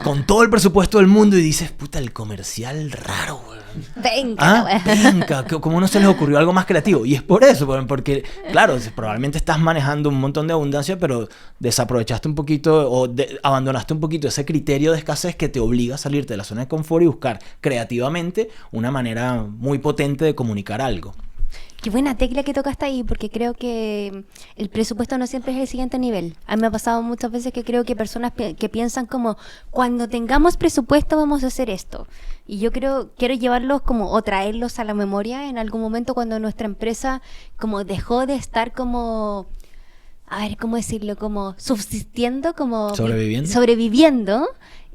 con todo el presupuesto del mundo, y dices, puta, el comercial raro, weón. Venga, ¿cómo no se les ocurrió algo más creativo? Y es por eso, porque claro, probablemente estás manejando un montón de abundancia, pero desaprovechaste un poquito o abandonaste un poquito ese criterio de escasez que te obliga a salirte de la zona de confort y buscar creativamente una manera muy potente de comunicar algo. Qué buena tecla que tocaste ahí, porque creo que el presupuesto no siempre es el siguiente nivel. A mí me ha pasado muchas veces que creo que personas que piensan como, cuando tengamos presupuesto vamos a hacer esto. Y yo quiero llevarlos como, o traerlos a la memoria en algún momento cuando nuestra empresa como dejó de estar como, a ver, ¿cómo decirlo? Como subsistiendo, como... Sobreviviendo. Sobreviviendo.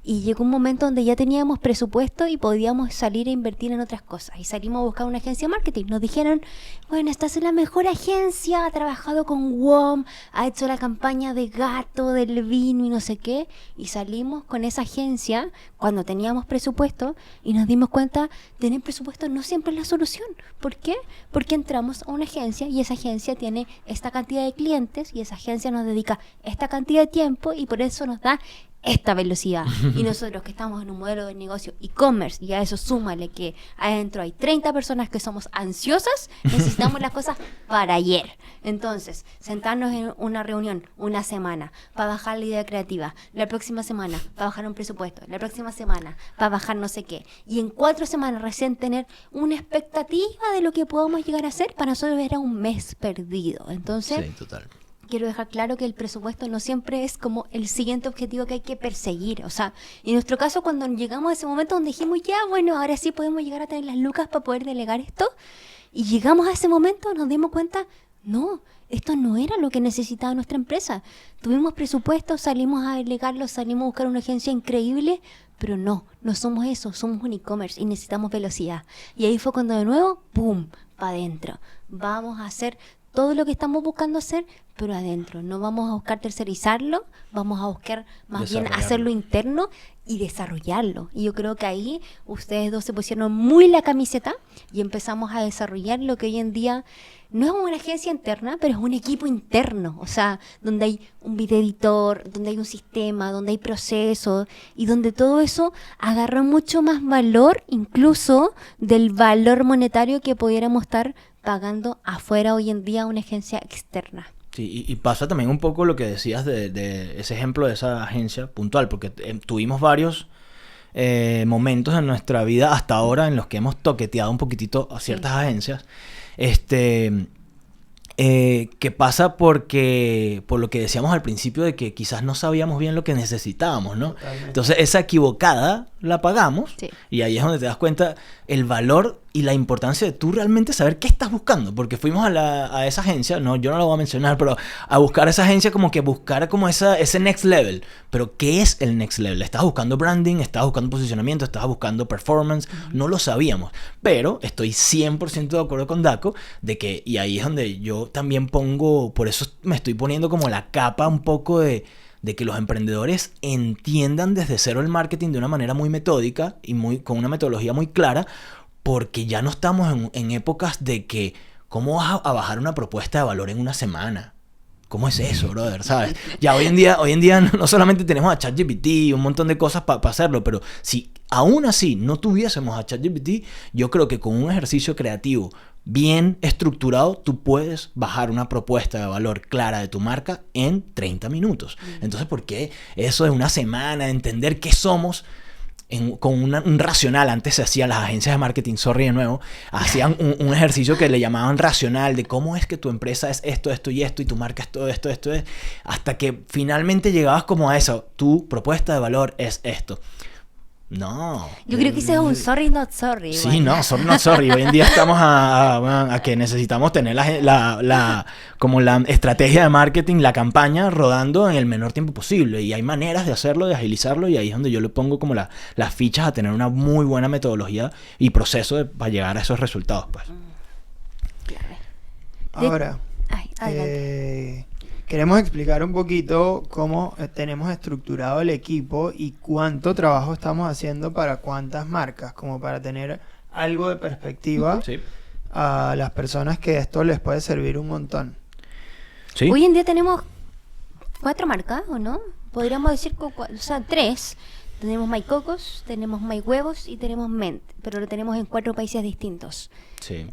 Y llegó un momento donde ya teníamos presupuesto y podíamos salir a invertir en otras cosas. Y salimos a buscar una agencia de marketing. Nos dijeron, bueno, esta es la mejor agencia, ha trabajado con WOM, ha hecho la campaña de gato, del vino y no sé qué. Y salimos con esa agencia cuando teníamos presupuesto y nos dimos cuenta, tener presupuesto no siempre es la solución. ¿Por qué? Porque entramos a una agencia y esa agencia tiene esta cantidad de clientes y esa agencia nos dedica esta cantidad de tiempo y por eso nos da esta velocidad. Y nosotros que estamos en un modelo de negocio e-commerce y a eso súmale que adentro hay 30 personas que somos ansiosas, necesitamos las cosas para ayer. Entonces, sentarnos en una reunión una semana para bajar la idea creativa, la próxima semana para bajar un presupuesto, la próxima semana para bajar no sé qué, y en 4 semanas recién tener una expectativa de lo que podamos llegar a hacer, para nosotros era un mes perdido. Entonces, Sí, total. quiero dejar claro que el presupuesto no siempre es como el siguiente objetivo que hay que perseguir. O sea, en nuestro caso, cuando llegamos a ese momento donde dijimos, ya, bueno, ahora sí podemos llegar a tener las lucas para poder delegar esto, y llegamos a ese momento, nos dimos cuenta, no, esto no era lo que necesitaba nuestra empresa. Tuvimos presupuesto, salimos a delegarlo, salimos a buscar una agencia increíble, pero no somos eso, somos un e-commerce y necesitamos velocidad. Y ahí fue cuando de nuevo, ¡pum!, para adentro. Vamos a hacer todo lo que estamos buscando hacer, pero adentro. No vamos a buscar tercerizarlo, vamos a buscar más bien hacerlo interno y desarrollarlo. Y yo creo que ahí ustedes dos se pusieron muy la camiseta y empezamos a desarrollar lo que hoy en día no es una agencia interna, pero es un equipo interno. O sea, donde hay un video editor, donde hay un sistema, donde hay procesos y donde todo eso agarra mucho más valor, incluso del valor monetario que pudiéramos estar pagando afuera hoy en día a una agencia externa. Sí, y pasa también un poco lo que decías de ese ejemplo de esa agencia puntual, porque tuvimos varios momentos en nuestra vida hasta ahora en los que hemos toqueteado un poquitito a ciertas agencias. Que pasa porque, por lo que decíamos al principio, de que quizás no sabíamos bien lo que necesitábamos, ¿no? Totalmente. Entonces esa equivocada la pagamos, Sí. y ahí es donde te das cuenta el valor y la importancia de tú realmente saber qué estás buscando, porque fuimos a esa agencia, no, yo no la voy a mencionar, pero a buscar esa agencia como que buscar como ese next level. Pero ¿qué es el next level? Estabas buscando branding, estabas buscando posicionamiento, estabas buscando performance, no lo sabíamos, pero estoy 100% de acuerdo con Daco de que, y ahí es donde yo también pongo, por eso me estoy poniendo como la capa un poco de que los emprendedores entiendan desde cero el marketing de una manera muy metódica y con una metodología muy clara, porque ya no estamos en épocas de que ¿cómo vas a bajar una propuesta de valor en una semana? ¿Cómo es eso, brother? ¿Sabes? Ya hoy en día no solamente tenemos a ChatGPT y un montón de cosas para hacerlo, pero si aún así no tuviésemos a ChatGPT, yo creo que con un ejercicio creativo bien estructurado, tú puedes bajar una propuesta de valor clara de tu marca en 30 minutos. Entonces, ¿por qué eso de una semana, de entender qué somos? Con un racional, antes se hacían las agencias de marketing, sorry de nuevo, hacían un ejercicio que le llamaban racional, de cómo es que tu empresa es esto, esto y esto, y tu marca es todo esto, esto es, hasta que finalmente llegabas como a eso, tu propuesta de valor es esto. No. Yo creo que ese es un sorry not sorry. Sí, igual. no, sorry not sorry. Hoy en día estamos a que necesitamos tener como la estrategia de marketing, la campaña rodando en el menor tiempo posible. Y hay maneras de hacerlo, de agilizarlo, y ahí es donde yo le pongo como las fichas a tener una muy buena metodología y proceso para llegar a esos resultados, pues. Clave. Ahora, Ay, adelante. queremos explicar un poquito cómo tenemos estructurado el equipo y cuánto trabajo estamos haciendo para cuántas marcas, como para tener algo de perspectiva Sí. a las personas que esto les puede servir un montón. Sí. Hoy en día tenemos 4 marcas, ¿o no? Podríamos decir, o sea, 3. Tenemos MyCocos, tenemos MyHuevos y tenemos Ment, pero lo tenemos en 4 países distintos. Sí.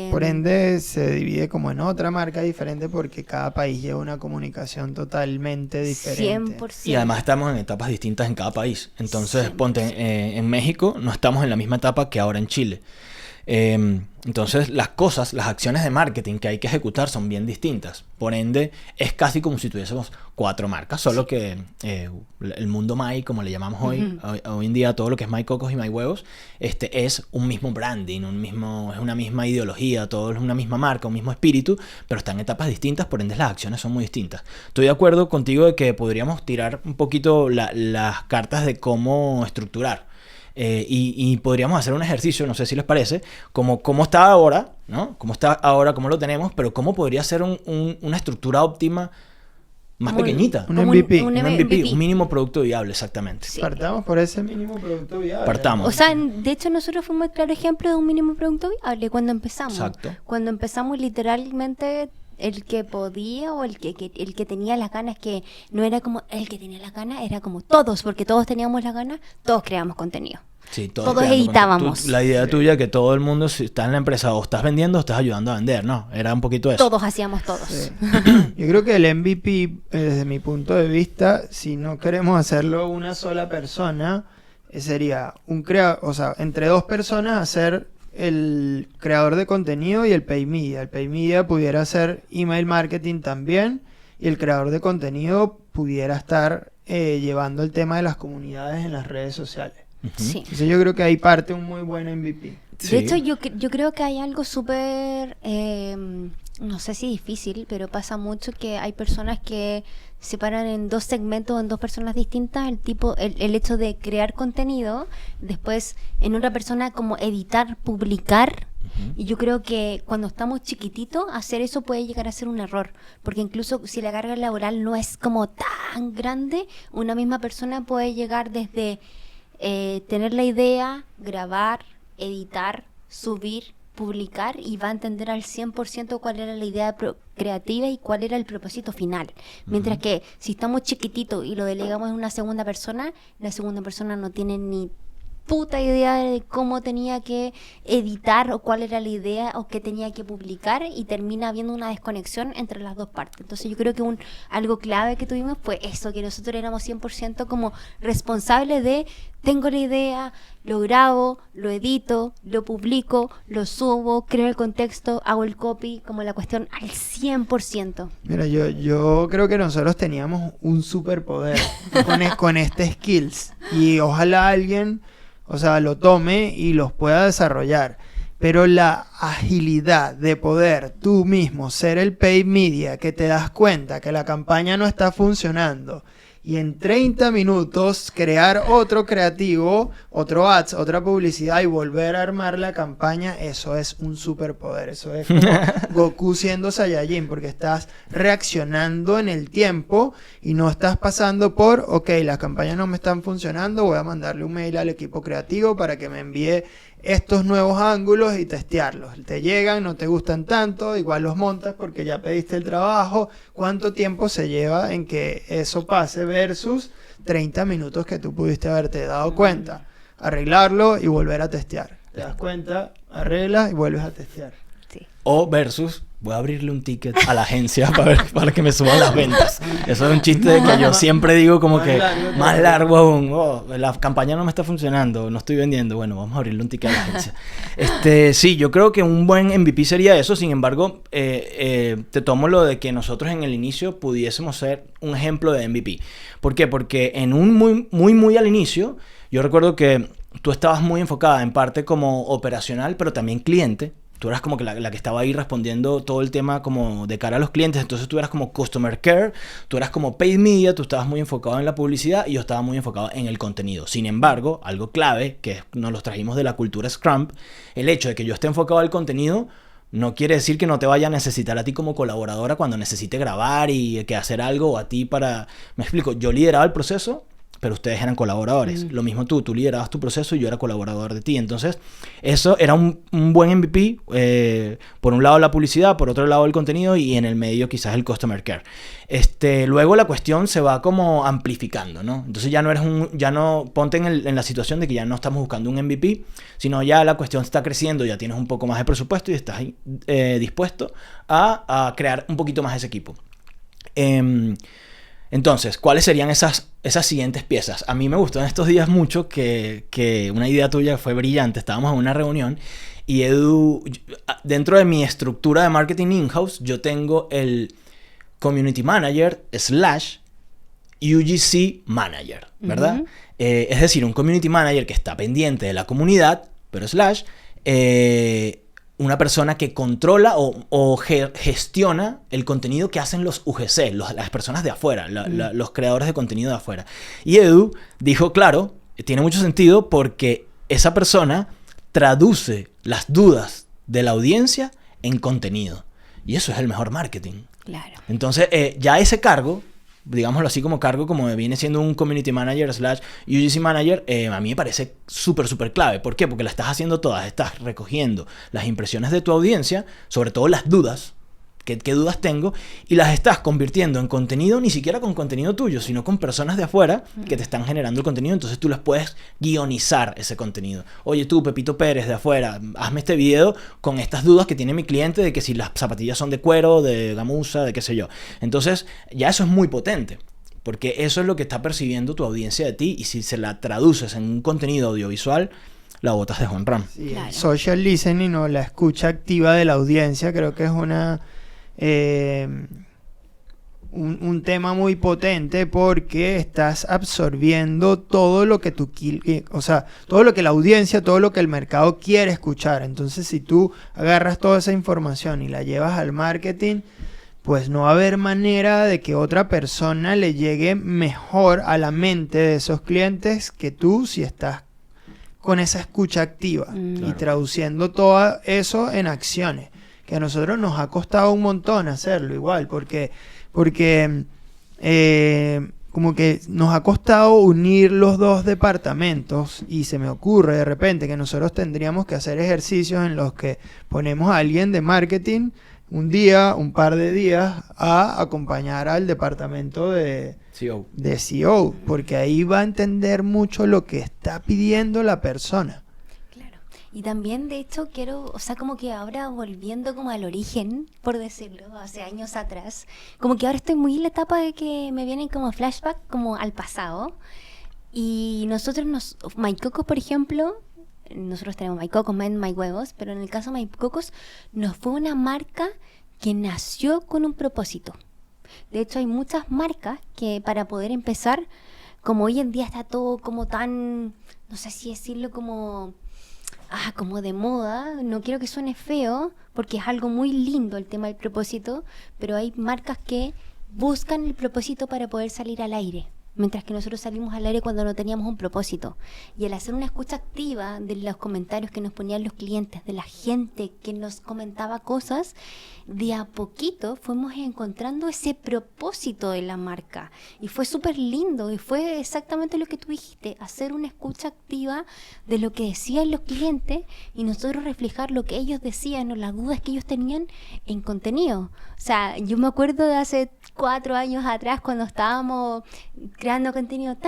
Por ende, se divide como en otra marca diferente porque cada país lleva una comunicación totalmente diferente. 100%. Y además estamos en etapas distintas en cada país. Entonces, 100%. ponte, en México no estamos en la misma etapa que ahora en Chile. Entonces las acciones de marketing que hay que ejecutar son bien distintas. Por ende, es casi como si tuviésemos 4 marcas, solo que el mundo My, como le llamamos hoy en día, todo lo que es My Cocos y My Huevos, es un mismo branding, es una misma ideología, todo es una misma marca, un mismo espíritu, pero están en etapas distintas, por ende las acciones son muy distintas. Estoy de acuerdo contigo de que podríamos tirar un poquito las cartas de cómo estructurar. Y podríamos hacer un ejercicio, no sé si les parece, como está ahora, ¿no? Cómo está ahora, cómo lo tenemos, pero cómo podría ser una estructura óptima más pequeñita. Un MVP. Un MVP, un mínimo producto viable, exactamente. Sí. Partamos por ese mínimo producto viable. Partamos. O sea, de hecho nosotros fuimos el claro ejemplo de un mínimo producto viable cuando empezamos. Exacto. Cuando empezamos literalmente el que podía o el que tenía las ganas, que no era como el que tenía las ganas, era como todos, porque todos teníamos las ganas, todos creamos contenido. Sí, todos creando editábamos. La idea tuya que todo el mundo, si está en la empresa o estás vendiendo o estás ayudando a vender, ¿no? Era un poquito eso. Todos hacíamos todos. Sí. Yo creo que el MVP, desde mi punto de vista, si no queremos hacerlo una sola persona, sería o sea, entre 2 personas hacer el creador de contenido y el pay media. El pay media pudiera hacer email marketing también, y el creador de contenido pudiera estar llevando el tema de las comunidades en las redes sociales. Sí. Entonces yo creo que ahí parte un muy buen MVP. De hecho, yo creo que hay algo súper, no sé si difícil, pero pasa mucho que hay personas que se paran en 2 segmentos, en 2 personas distintas, el hecho de crear contenido, después en otra persona como editar, publicar. Y yo creo que cuando estamos chiquititos, hacer eso puede llegar a ser un error, porque incluso si la carga laboral no es como tan grande, una misma persona puede llegar desde tener la idea, grabar, editar, subir, publicar, y va a entender al 100% cuál era la idea creativa y cuál era el propósito final. Mientras que si estamos chiquititos y lo delegamos en una segunda persona, la segunda persona no tiene ni puta idea de cómo tenía que editar o cuál era la idea o qué tenía que publicar, y termina habiendo una desconexión entre las 2 partes. Entonces yo creo que algo clave que tuvimos fue eso, que nosotros éramos 100% como responsables de: tengo la idea, lo grabo, lo edito, lo publico, lo subo, creo el contexto, hago el copy, como la cuestión al 100%. Mira, yo creo que nosotros teníamos un superpoder con este skills, y ojalá alguien, o sea, lo tome y los pueda desarrollar. Pero la agilidad de poder tú mismo ser el paid media, que te das cuenta que la campaña no está funcionando, y en 30 minutos crear otro creativo, otro ads, otra publicidad, y volver a armar la campaña, eso es un superpoder. Eso es como Goku siendo Saiyajin, porque estás reaccionando en el tiempo y no estás pasando por, ok, las campañas no me están funcionando, voy a mandarle un mail al equipo creativo para que me envíe estos nuevos ángulos y testearlos. Te llegan, no te gustan tanto, igual los montas porque ya pediste el trabajo. ¿Cuánto tiempo se lleva en que eso pase versus 30 minutos que tú pudiste haberte dado cuenta? Arreglarlo y volver a testear. Te das cuenta, arreglas y vuelves a testear. Sí. O versus, voy a abrirle un ticket a la agencia para que me suban las ventas. Eso es un chiste que yo siempre digo, como más que largo, más largo aún. Oh, la campaña no me está funcionando, no estoy vendiendo. Bueno, vamos a abrirle un ticket a la agencia. Sí, yo creo que un buen MVP sería eso. Sin embargo, te tomo lo de que nosotros en el inicio pudiésemos ser un ejemplo de MVP. ¿Por qué? Porque en un muy al inicio, yo recuerdo que tú estabas muy enfocada en parte como operacional, pero también cliente. Tú eras como que la que estaba ahí respondiendo todo el tema como de cara a los clientes. Entonces tú eras como Customer Care, tú eras como Paid Media, tú estabas muy enfocado en la publicidad y yo estaba muy enfocado en el contenido. Sin embargo, algo clave, que nos los trajimos de la cultura Scrum, el hecho de que yo esté enfocado al contenido no quiere decir que no te vaya a necesitar a ti como colaboradora cuando necesite grabar y que hacer algo, o a ti para... Me explico, yo lideraba el proceso, pero ustedes eran colaboradores. Lo mismo tú liderabas tu proceso y yo era colaborador de ti. Entonces, eso era un buen MVP. Por un lado la publicidad, por otro lado el contenido, y en el medio quizás el Customer Care. Luego la cuestión se va como amplificando, ¿no? Entonces ya no ponte en la situación de que ya no estamos buscando un MVP, sino ya la cuestión está creciendo, ya tienes un poco más de presupuesto y estás dispuesto a crear un poquito más ese equipo. Entonces, ¿cuáles serían esas siguientes piezas? A mí me gustó en estos días mucho que una idea tuya fue brillante. Estábamos en una reunión y Edu, dentro de mi estructura de marketing in-house, yo tengo el Community Manager / UGC Manager, ¿verdad? Ujú. Es decir, un Community Manager que está pendiente de la comunidad, pero una persona que controla o gestiona el contenido que hacen los UGC, las personas de afuera, los creadores de contenido de afuera. Y Edu dijo, claro, tiene mucho sentido porque esa persona traduce las dudas de la audiencia en contenido. Y eso es el mejor marketing. Claro. Entonces, ya ese cargo, digámoslo así como cargo, como viene siendo un Community Manager / UGC Manager, a mí me parece súper clave. ¿Por qué? Porque la estás haciendo todas, estás recogiendo las impresiones de tu audiencia, sobre todo las dudas, qué dudas tengo, y las estás convirtiendo en contenido, ni siquiera con contenido tuyo, sino con personas de afuera que te están generando el contenido. Entonces tú las puedes guionizar ese contenido. Oye, tú, Pepito Pérez, de afuera, hazme este video con estas dudas que tiene mi cliente de que si las zapatillas son de cuero, de gamuza, de qué sé yo. Entonces ya eso es muy potente, porque eso es lo que está percibiendo tu audiencia de ti, y si se la traduces en un contenido audiovisual, la botas de home run. Sí, Claro. el social listening o la escucha activa de la audiencia creo que es un tema muy potente, porque estás absorbiendo todo lo que todo lo que la audiencia, todo lo que el mercado quiere escuchar. Entonces, si tú agarras toda esa información y la llevas al marketing, pues no va a haber manera de que otra persona le llegue mejor a la mente de esos clientes que tú, si estás con esa escucha activa y Claro. traduciendo todo eso en acciones, que a nosotros nos ha costado un montón hacerlo igual, porque como que nos ha costado unir los dos departamentos, y se me ocurre de repente que nosotros tendríamos que hacer ejercicios en los que ponemos a alguien de marketing un par de días a acompañar al departamento de SEO, porque ahí va a entender mucho lo que está pidiendo la persona. Claro. Y también, de hecho, quiero, o sea, como que ahora volviendo como al origen, por decirlo, hace años atrás, como que ahora estoy muy en la etapa de que me vienen como flashback, como al pasado. Y nosotros, Maicocos, por ejemplo, nosotros tenemos Maicocos, Huevos, pero en el caso de Maicocos, nos fue una marca que nació con un propósito. De hecho, hay muchas marcas que para poder empezar, como hoy en día está todo como tan, no sé si decirlo como de moda, no quiero que suene feo, porque es algo muy lindo el tema del propósito, pero hay marcas que buscan el propósito para poder salir al aire, mientras que nosotros salimos al aire cuando no teníamos un propósito. Y al hacer una escucha activa de los comentarios que nos ponían los clientes, de la gente que nos comentaba cosas, de a poquito fuimos encontrando ese propósito de la marca. Y fue súper lindo, y fue exactamente lo que tú dijiste, hacer una escucha activa de lo que decían los clientes y nosotros reflejar lo que ellos decían o las dudas que ellos tenían en contenido. O sea, yo me acuerdo de hace 4 años atrás cuando estábamos creando contenido. ¿Te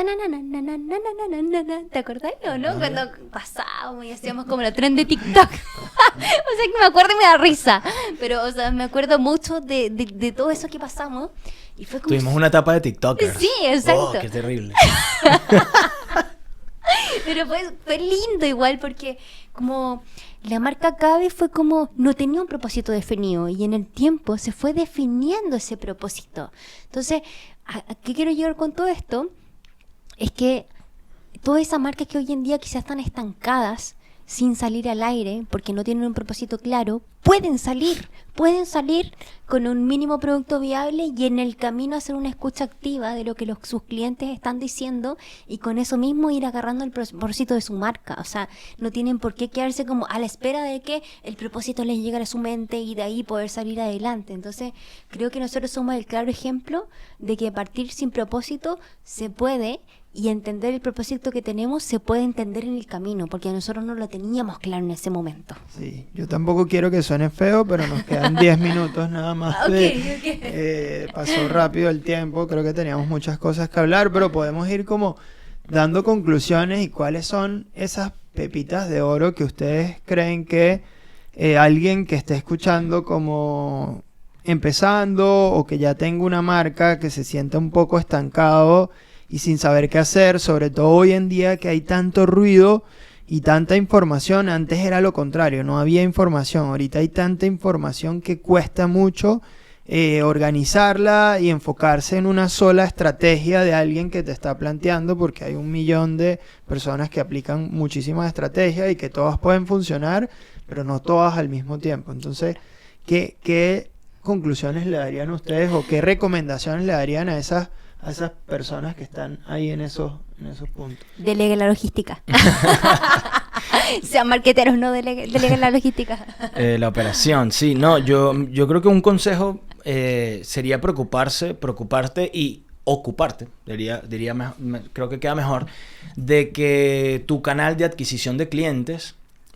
acordás o no? Cuando pasábamos y hacíamos como la trend de TikTok. O sea, que me acuerdo y me da risa. Pero, o sea, me acuerdo mucho de todo eso que pasamos. Y fue como... Tuvimos una etapa de TikToker. Sí, exacto. Oh, qué terrible. Pero fue lindo igual, porque como la marca Cabe fue como, no tenía un propósito definido, y en el tiempo se fue definiendo ese propósito. Entonces, ¿a qué quiero llegar con todo esto? Es que todas esas marcas que hoy en día quizás están estancadas, sin salir al aire, porque no tienen un propósito claro, pueden salir con un mínimo producto viable y en el camino hacer una escucha activa de lo que sus clientes están diciendo, y con eso mismo ir agarrando el propósito de su marca. O sea, no tienen por qué quedarse como a la espera de que el propósito les llegue a su mente y de ahí poder salir adelante. Entonces, creo que nosotros somos el claro ejemplo de que partir sin propósito se puede, y entender el propósito que tenemos se puede entender en el camino, porque nosotros no lo teníamos claro en ese momento. Sí, yo tampoco quiero que suene feo, pero nos quedan 10 minutos nada más. Pasó rápido el tiempo, creo que teníamos muchas cosas que hablar, pero podemos ir como dando conclusiones y cuáles son esas pepitas de oro que ustedes creen que alguien que esté escuchando como empezando o que ya tenga una marca que se sienta un poco estancado y sin saber qué hacer, sobre todo hoy en día que hay tanto ruido y tanta información. Antes era lo contrario, no había información. Ahorita hay tanta información que cuesta mucho organizarla y enfocarse en una sola estrategia de alguien que te está planteando, porque hay 1 millón de personas que aplican muchísimas estrategias y que todas pueden funcionar, pero no todas al mismo tiempo. Entonces, ¿qué conclusiones le darían ustedes o qué recomendaciones le darían a esas personas que están ahí en esos puntos? Deleguen la logística. Sean marqueteros, no deleguen la logística. La operación, sí. No, yo creo que un consejo sería preocuparte y ocuparte, creo que queda mejor, de que tu canal de adquisición de clientes,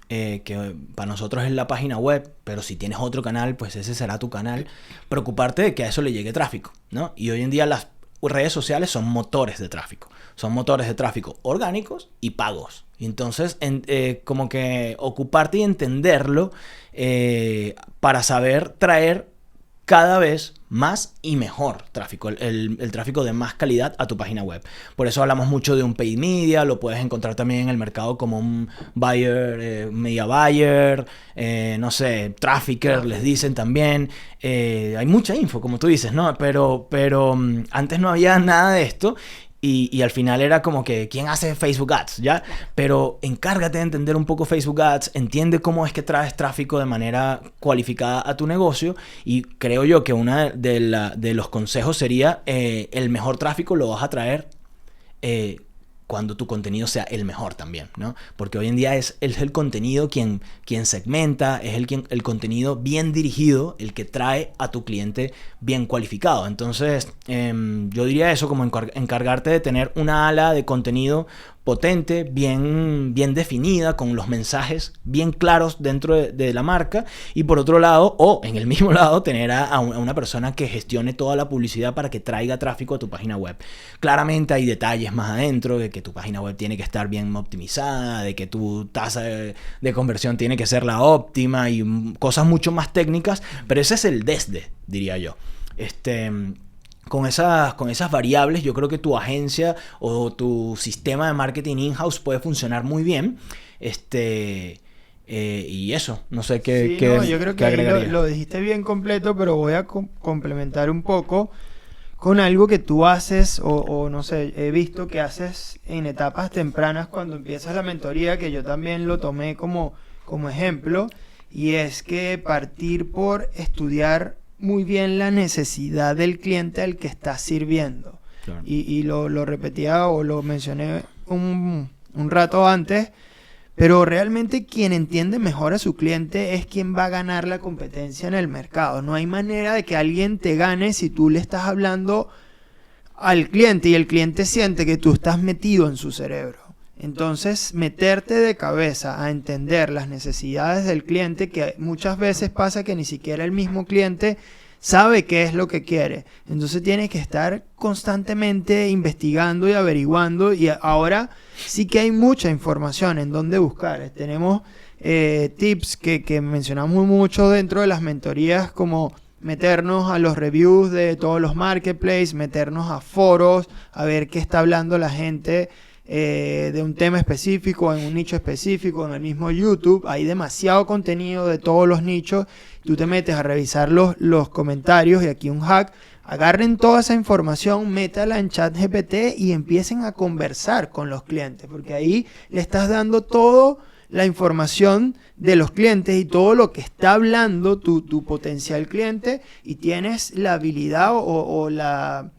que para nosotros es la página web, pero si tienes otro canal, pues ese será tu canal, preocuparte de que a eso le llegue tráfico, ¿no? Y hoy en día las redes sociales son motores de tráfico orgánicos y pagos. Y entonces, como que ocuparte y entenderlo para saber traer cada vez más y mejor tráfico, el tráfico de más calidad a tu página web. Por eso hablamos mucho de un paid media, lo puedes encontrar también en el mercado como un buyer, media buyer, no sé, trafficker, les dicen también. Hay mucha info, como tú dices, ¿no? Pero antes no había nada de esto. Y al final era como que, ¿quién hace Facebook Ads? ¿Ya? Pero encárgate de entender un poco Facebook Ads, entiende cómo es que traes tráfico de manera cualificada a tu negocio, y creo yo que una de los consejos sería, el mejor tráfico lo vas a traer cuando tu contenido sea el mejor también, ¿no? Porque hoy en día es el contenido quien segmenta, es el contenido bien dirigido, el que trae a tu cliente bien cualificado. Entonces, yo diría eso, como encargarte de tener una ala de contenido potente, bien definida, con los mensajes bien claros dentro de la marca, y por otro lado, o en el mismo lado, tener a una persona que gestione toda la publicidad para que traiga tráfico a tu página web. Claramente hay detalles más adentro, de que tu página web tiene que estar bien optimizada, de que tu tasa de conversión tiene que ser la óptima, y cosas mucho más técnicas, pero ese es el diría yo. Con esas variables, yo creo que tu agencia o tu sistema de marketing in-house puede funcionar muy bien. Y eso, no sé qué yo creo que ahí lo dijiste bien completo, pero voy a complementar un poco con algo que tú haces, o no sé, he visto que haces en etapas tempranas cuando empiezas la mentoría, que yo también lo tomé como ejemplo, y es que partir por estudiar muy bien la necesidad del cliente al que estás sirviendo. Claro. Y lo repetía o lo mencioné un rato antes, pero realmente quien entiende mejor a su cliente es quien va a ganar la competencia en el mercado. No hay manera de que alguien te gane si tú le estás hablando al cliente y el cliente siente que tú estás metido en su cerebro. Entonces, meterte de cabeza a entender las necesidades del cliente, que muchas veces pasa que ni siquiera el mismo cliente sabe qué es lo que quiere. Entonces tienes que estar constantemente investigando y averiguando, y ahora sí que hay mucha información en dónde buscar. Tenemos tips que mencionamos mucho dentro de las mentorías, como meternos a los reviews de todos los marketplaces, meternos a foros, a ver qué está hablando la gente de un tema específico, en un nicho específico. En el mismo YouTube hay demasiado contenido de todos los nichos. Tú te metes a revisar los comentarios, y aquí un hack: agarren toda esa información, métala en ChatGPT y empiecen a conversar con los clientes, porque ahí le estás dando toda la información de los clientes y todo lo que está hablando tu potencial cliente, y tienes la habilidad o la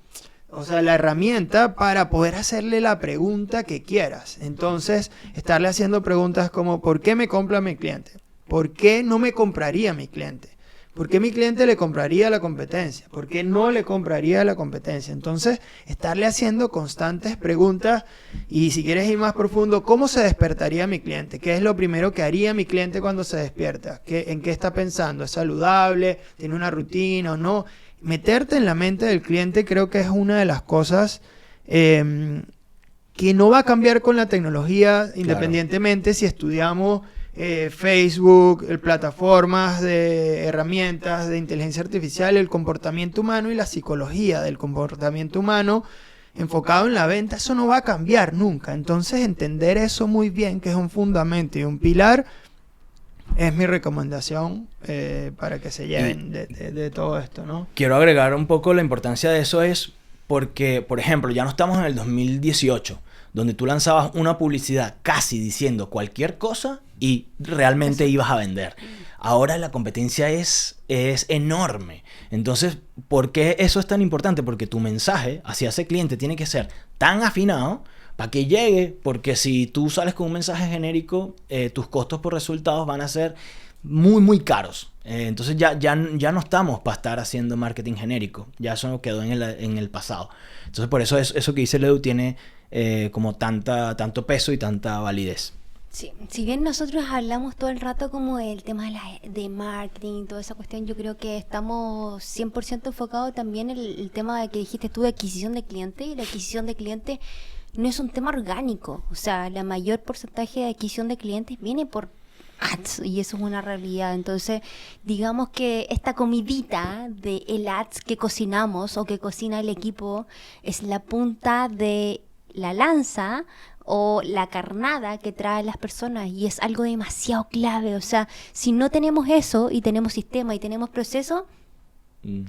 herramienta para poder hacerle la pregunta que quieras. Entonces, estarle haciendo preguntas como: ¿por qué me compra mi cliente? ¿Por qué no me compraría mi cliente? ¿Por qué mi cliente le compraría a la competencia? ¿Por qué no le compraría a la competencia? Entonces, estarle haciendo constantes preguntas. Y si quieres ir más profundo, ¿cómo se despertaría mi cliente? ¿Qué es lo primero que haría mi cliente cuando se despierta? ¿En qué está pensando? ¿Es saludable? ¿Tiene una rutina o no? Meterte en la mente del cliente creo que es una de las cosas que no va a cambiar con la tecnología, independientemente si estudiamos Facebook, plataformas de herramientas de inteligencia artificial, el comportamiento humano y la psicología del comportamiento humano enfocado en la venta, eso no va a cambiar nunca. Entonces entender eso muy bien, que es un fundamento y un pilar, es mi recomendación para que se lleven de todo esto, ¿no? Quiero agregar un poco la importancia de eso es porque, por ejemplo, ya no estamos en el 2018, donde tú lanzabas una publicidad casi diciendo cualquier cosa y realmente ibas a vender. Ahora la competencia es enorme. Entonces, ¿por qué eso es tan importante? Porque tu mensaje hacia ese cliente tiene que ser tan afinado para que llegue, porque si tú sales con un mensaje genérico, tus costos por resultados van a ser muy, muy caros. Entonces ya no estamos para estar haciendo marketing genérico. Ya eso quedó en el pasado. Entonces, por eso eso que dice Ledu tiene como tanto peso y tanta validez. Sí, si bien nosotros hablamos todo el rato como del tema de marketing, toda esa cuestión, yo creo que estamos 100% enfocados también en el tema de que dijiste tú de adquisición de clientes, y la adquisición de clientes no es un tema orgánico, o sea, la mayor porcentaje de adquisición de clientes viene por ads, y eso es una realidad. Entonces, digamos que esta comidita de el ads que cocinamos o que cocina el equipo es la punta de la lanza o la carnada que traen las personas, y es algo demasiado clave. O sea, si no tenemos eso y tenemos sistema y tenemos proceso,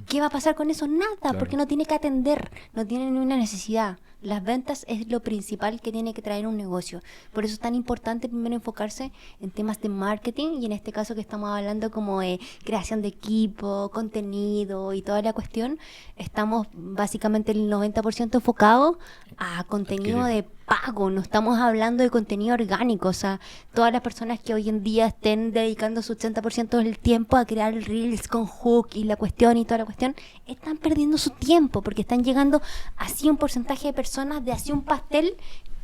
¿qué va a pasar con eso? Nada, claro. Porque no tiene que atender, no tiene ninguna necesidad. Las ventas es lo principal que tiene que traer un negocio. Por eso es tan importante primero enfocarse en temas de marketing, y en este caso que estamos hablando como de creación de equipo, contenido y toda la cuestión, estamos básicamente el 90% enfocados a contenido de pago, no estamos hablando de contenido orgánico. O sea, todas las personas que hoy en día estén dedicando su 80% del tiempo a crear reels con hook y la cuestión y toda la cuestión, están perdiendo su tiempo porque están llegando así un porcentaje de personas de así un pastel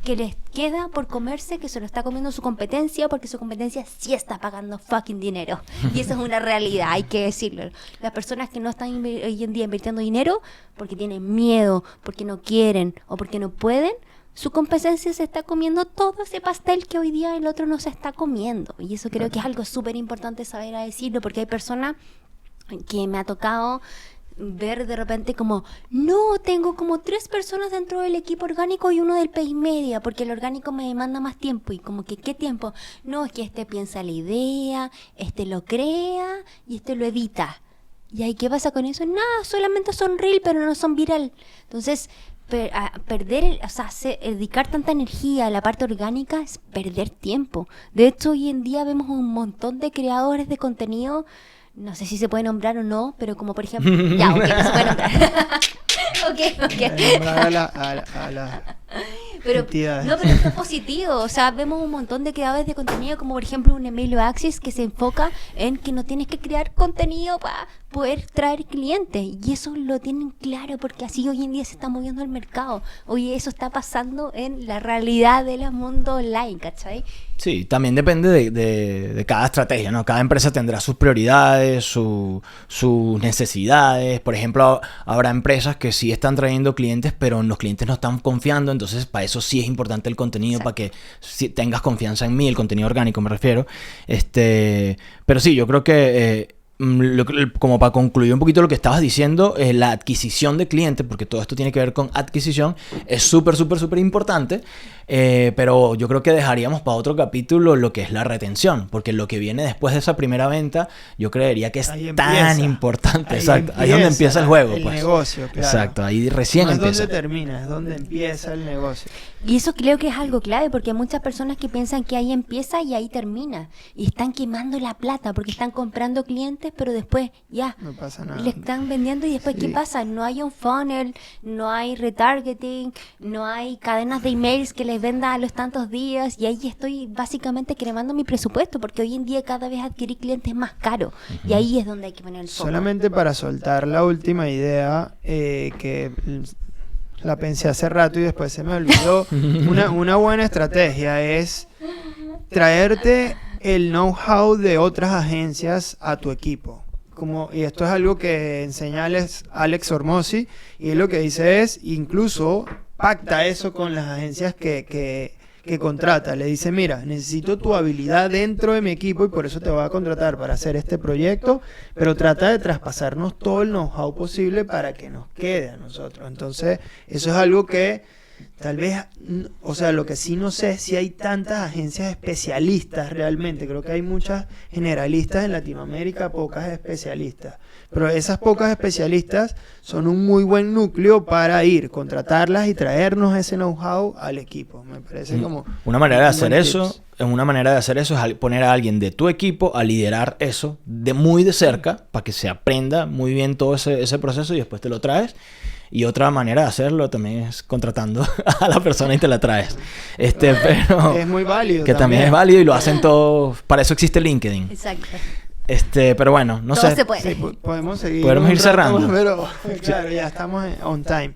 que les queda por comerse, que se lo está comiendo su competencia, porque su competencia sí está pagando fucking dinero. Y eso es una realidad, hay que decirlo. Las personas que no están hoy en día invirtiendo dinero porque tienen miedo, porque no quieren o porque no pueden, su competencia se está comiendo todo ese pastel que hoy día el otro no se está comiendo. Y eso creo que es algo súper importante saber a decirlo, porque hay personas que me ha tocado ver de repente como, no, tengo como 3 personas dentro del equipo orgánico y uno del paid media, porque el orgánico me demanda más tiempo. Y como que, ¿qué tiempo? No, es que este piensa la idea, este lo crea y este lo edita. ¿Y ahí qué pasa con eso? Nada, solamente son reel, pero no son viral. Entonces, dedicar tanta energía a la parte orgánica es perder tiempo. De hecho, hoy en día vemos un montón de creadores de contenido, no sé si se puede nombrar o no, pero como por ejemplo, ya, ok, no se puede nombrar. Nombrar a la pero entidades. no, pero esto es positivo. O sea, vemos un montón de creadores de contenido, como por ejemplo un Emilio Axis, que se enfoca en que no tienes que crear contenido para poder traer clientes, y eso lo tienen claro porque así hoy en día se está moviendo el mercado. Oye, eso está pasando en la realidad del mundo online, ¿cachai? Sí, también depende de cada estrategia, ¿no? Cada empresa tendrá sus prioridades, sus necesidades. Por ejemplo, habrá empresas que sí están trayendo clientes, pero los clientes no están confiando, entonces para eso sí es importante el contenido. Exacto. Para que tengas confianza en mí, el contenido orgánico me refiero. Pero sí, yo creo que como para concluir un poquito lo que estabas diciendo, la adquisición de clientes, porque todo esto tiene que ver con adquisición, es súper importante, pero yo creo que dejaríamos para otro capítulo lo que es la retención, porque lo que viene después de esa primera venta, yo creería que es tan importante. Exacto, ahí es donde empieza el juego, el pues. Negocio, claro. Exacto, ahí recién empieza. No es donde termina, es donde empieza el negocio. Y eso creo que es algo clave, porque hay muchas personas que piensan que ahí empieza y ahí termina, y están quemando la plata porque están comprando clientes, pero después ya no pasa nada. Le están vendiendo, y después ¿qué pasa? No hay un funnel, no hay retargeting, no hay cadenas de emails que les venda a los tantos días, y ahí estoy básicamente cremando mi presupuesto, porque hoy en día cada vez adquirir clientes es más caro. Y ahí es donde hay que poner el foco. Solamente para soltar la última idea, que la pensé hace rato y después se me olvidó. Una buena estrategia es traerte el know-how de otras agencias a tu equipo. Y esto es algo que enseña Alex Hormozi, y lo que dice es, incluso pacta eso con las agencias que que contrata, le dice, mira, necesito tu habilidad dentro de mi equipo y por eso te voy a contratar para hacer este proyecto, pero trata de traspasarnos todo el know-how posible para que nos quede a nosotros. Entonces, eso es algo que tal vez, o sea, lo que sí no sé es si hay tantas agencias especialistas realmente. Creo que hay muchas generalistas en Latinoamérica, pocas especialistas. Pero esas pocas especialistas son un muy buen núcleo para contratarlas y traernos ese know-how al equipo. Me parece como una manera de hacer eso. tips. Una manera de hacer eso es poner a alguien de tu equipo a liderar eso muy de cerca para que se aprenda muy bien todo ese proceso y después te lo traes. Y otra manera de hacerlo también es contratando a la persona y te la traes. Pero es muy válido. Que también es válido y lo hacen todos. Para eso existe LinkedIn. Exacto. Pero bueno, no Todo sé. se puede. Sí, podemos seguir. Podemos ir cerrando. Pero claro, ya estamos on time.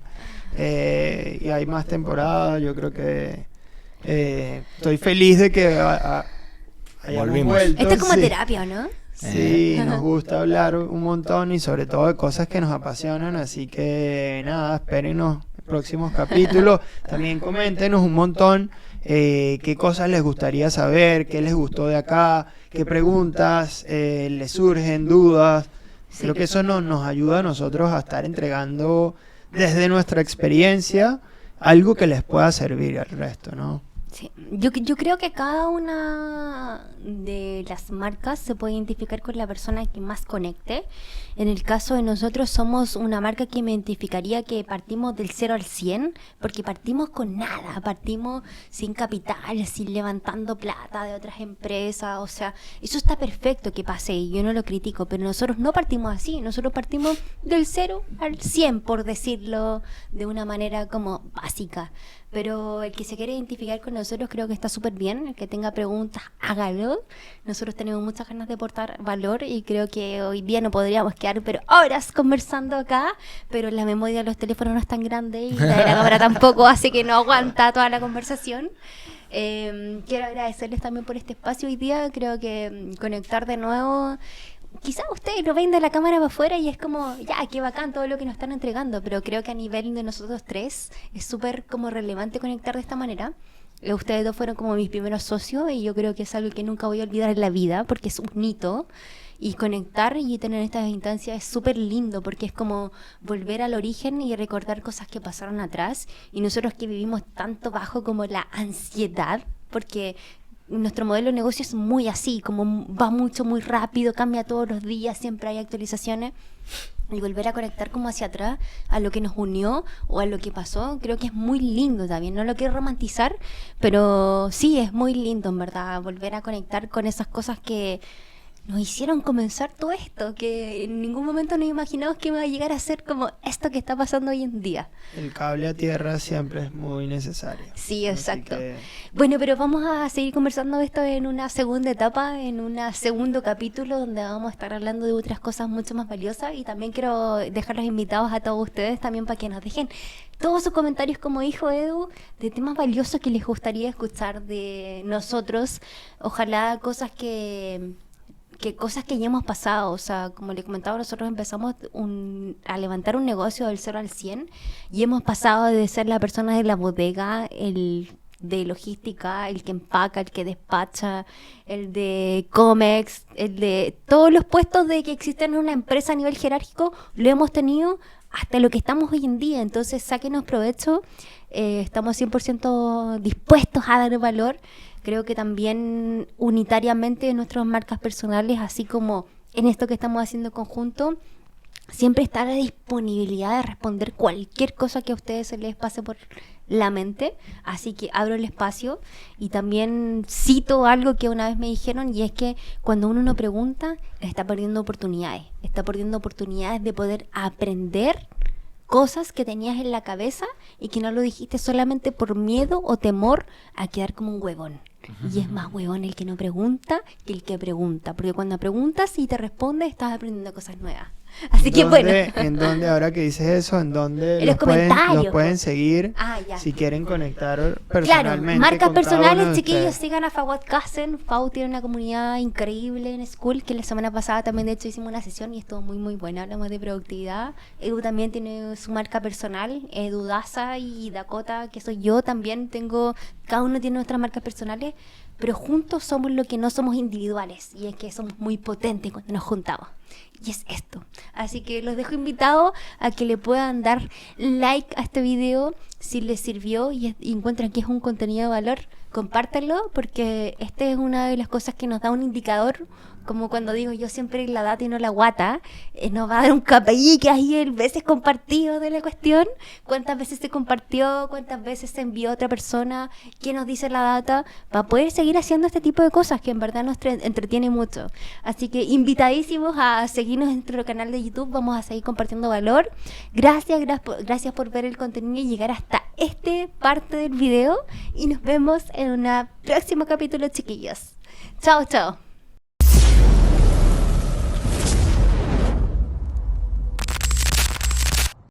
Y hay más temporadas. Yo creo que estoy feliz de que hayamos Volvimos. vuelto. Esto es como sí. terapia, ¿no? Sí, nos gusta hablar un montón y sobre todo de cosas que nos apasionan, así que nada, espérenos próximos capítulos. También coméntenos un montón qué cosas les gustaría saber, qué les gustó de acá, qué preguntas les surgen, dudas. Sí. Creo que eso nos ayuda a nosotros a estar entregando desde nuestra experiencia algo que les pueda servir al resto, ¿no? Sí. Yo creo que cada una de las marcas se puede identificar con la persona que más conecte. En el caso de nosotros somos una marca que me identificaría que partimos del 0 al 100, porque partimos con nada, partimos sin capital, sin levantando plata de otras empresas, o sea, eso está perfecto que pase y yo no lo critico, pero nosotros no partimos así, nosotros partimos del 0 al 100, por decirlo de una manera como básica. Pero el que se quiere identificar con nosotros creo que está súper bien. El que tenga preguntas, hágalo. Nosotros tenemos muchas ganas de aportar valor y creo que hoy día no podríamos quedar pero horas conversando acá, pero la memoria de los teléfonos no es tan grande y la de la cámara tampoco, hace que no aguanta toda la conversación. Quiero agradecerles también por este espacio hoy día. Creo que conectar de nuevo... Quizás ustedes lo ven de la cámara para afuera y es como, ya, qué bacán todo lo que nos están entregando, pero creo que a nivel de nosotros tres es súper como relevante conectar de esta manera. Ustedes dos fueron como mis primeros socios y yo creo que es algo que nunca voy a olvidar en la vida porque es un hito. Y conectar y tener estas instancias es súper lindo porque es como volver al origen y recordar cosas que pasaron atrás. Y nosotros que vivimos tanto bajo como la ansiedad, porque... nuestro modelo de negocio es muy así, como va mucho, muy rápido, cambia todos los días, siempre hay actualizaciones. Y volver a conectar como hacia atrás a lo que nos unió o a lo que pasó, creo que es muy lindo también. No lo quiero romantizar, pero sí, es muy lindo en verdad, volver a conectar con esas cosas que nos hicieron comenzar todo esto, que en ningún momento nos imaginamos que iba a llegar a ser como esto que está pasando hoy en día. El cable a tierra siempre es muy necesario. Sí, exacto. Así que... Bueno, pero vamos a seguir conversando de esto en una segunda etapa, en un segundo capítulo donde vamos a estar hablando de otras cosas mucho más valiosas y también quiero dejarlos invitados a todos ustedes también para que nos dejen todos sus comentarios, como dijo Edu, de temas valiosos que les gustaría escuchar de nosotros. Ojalá cosas que cosas que ya hemos pasado, o sea, como le comentaba, nosotros empezamos a levantar un negocio del 0 al 100 y hemos pasado de ser la persona de la bodega, el de logística, el que empaca, el que despacha, el de Comex, el de todos los puestos de que existen en una empresa a nivel jerárquico, lo hemos tenido hasta lo que estamos hoy en día. Entonces, sáquenos provecho, estamos 100% dispuestos a dar valor. Creo que también unitariamente en nuestras marcas personales, así como en esto que estamos haciendo en conjunto, siempre está la disponibilidad de responder cualquier cosa que a ustedes se les pase por la mente. Así que abro el espacio y también cito algo que una vez me dijeron, y es que cuando uno no pregunta, está perdiendo oportunidades. Está perdiendo oportunidades de poder aprender cosas que tenías en la cabeza y que no lo dijiste solamente por miedo o temor a quedar como un huevón. Y es más huevón el que no pregunta que el que pregunta, porque cuando preguntas y te responde estás aprendiendo cosas nuevas. Así que bueno. ¿En dónde, ahora que dices eso, en dónde En los comentarios, los pueden pues. seguir Ya. si quieren conectar Claro, personalmente? marcas con cada uno personales, de chiquillos, ustedes? sigan a Fawad Kassen. Fau tiene una comunidad increíble en School, que la semana pasada también de hecho hicimos una sesión y estuvo muy muy buena, hablamos de productividad. Edu también tiene su marca personal, Edu Daza y Dakota, que soy yo, también tengo, cada uno tiene nuestras marcas personales, pero juntos somos lo que no somos individuales, y es que somos muy potentes cuando nos juntamos. Y es esto. Así que los dejo invitados a que le puedan dar like a este video si les sirvió y encuentran que es un contenido de valor. Compártanlo, porque esta es una de las cosas que nos da un indicador, como cuando digo yo siempre la data y no la guata, nos va a dar un KPI que hay el veces compartido de la cuestión, cuántas veces se compartió, cuántas veces se envió a otra persona, qué nos dice la data, para poder seguir haciendo este tipo de cosas que en verdad nos entretiene mucho. Así que invitadísimos a seguirnos en nuestro canal de YouTube, vamos a seguir compartiendo valor. Gracias por ver el contenido y llegar hasta esta parte del video, y nos vemos en un próximo capítulo, chiquillos. Chao, chao.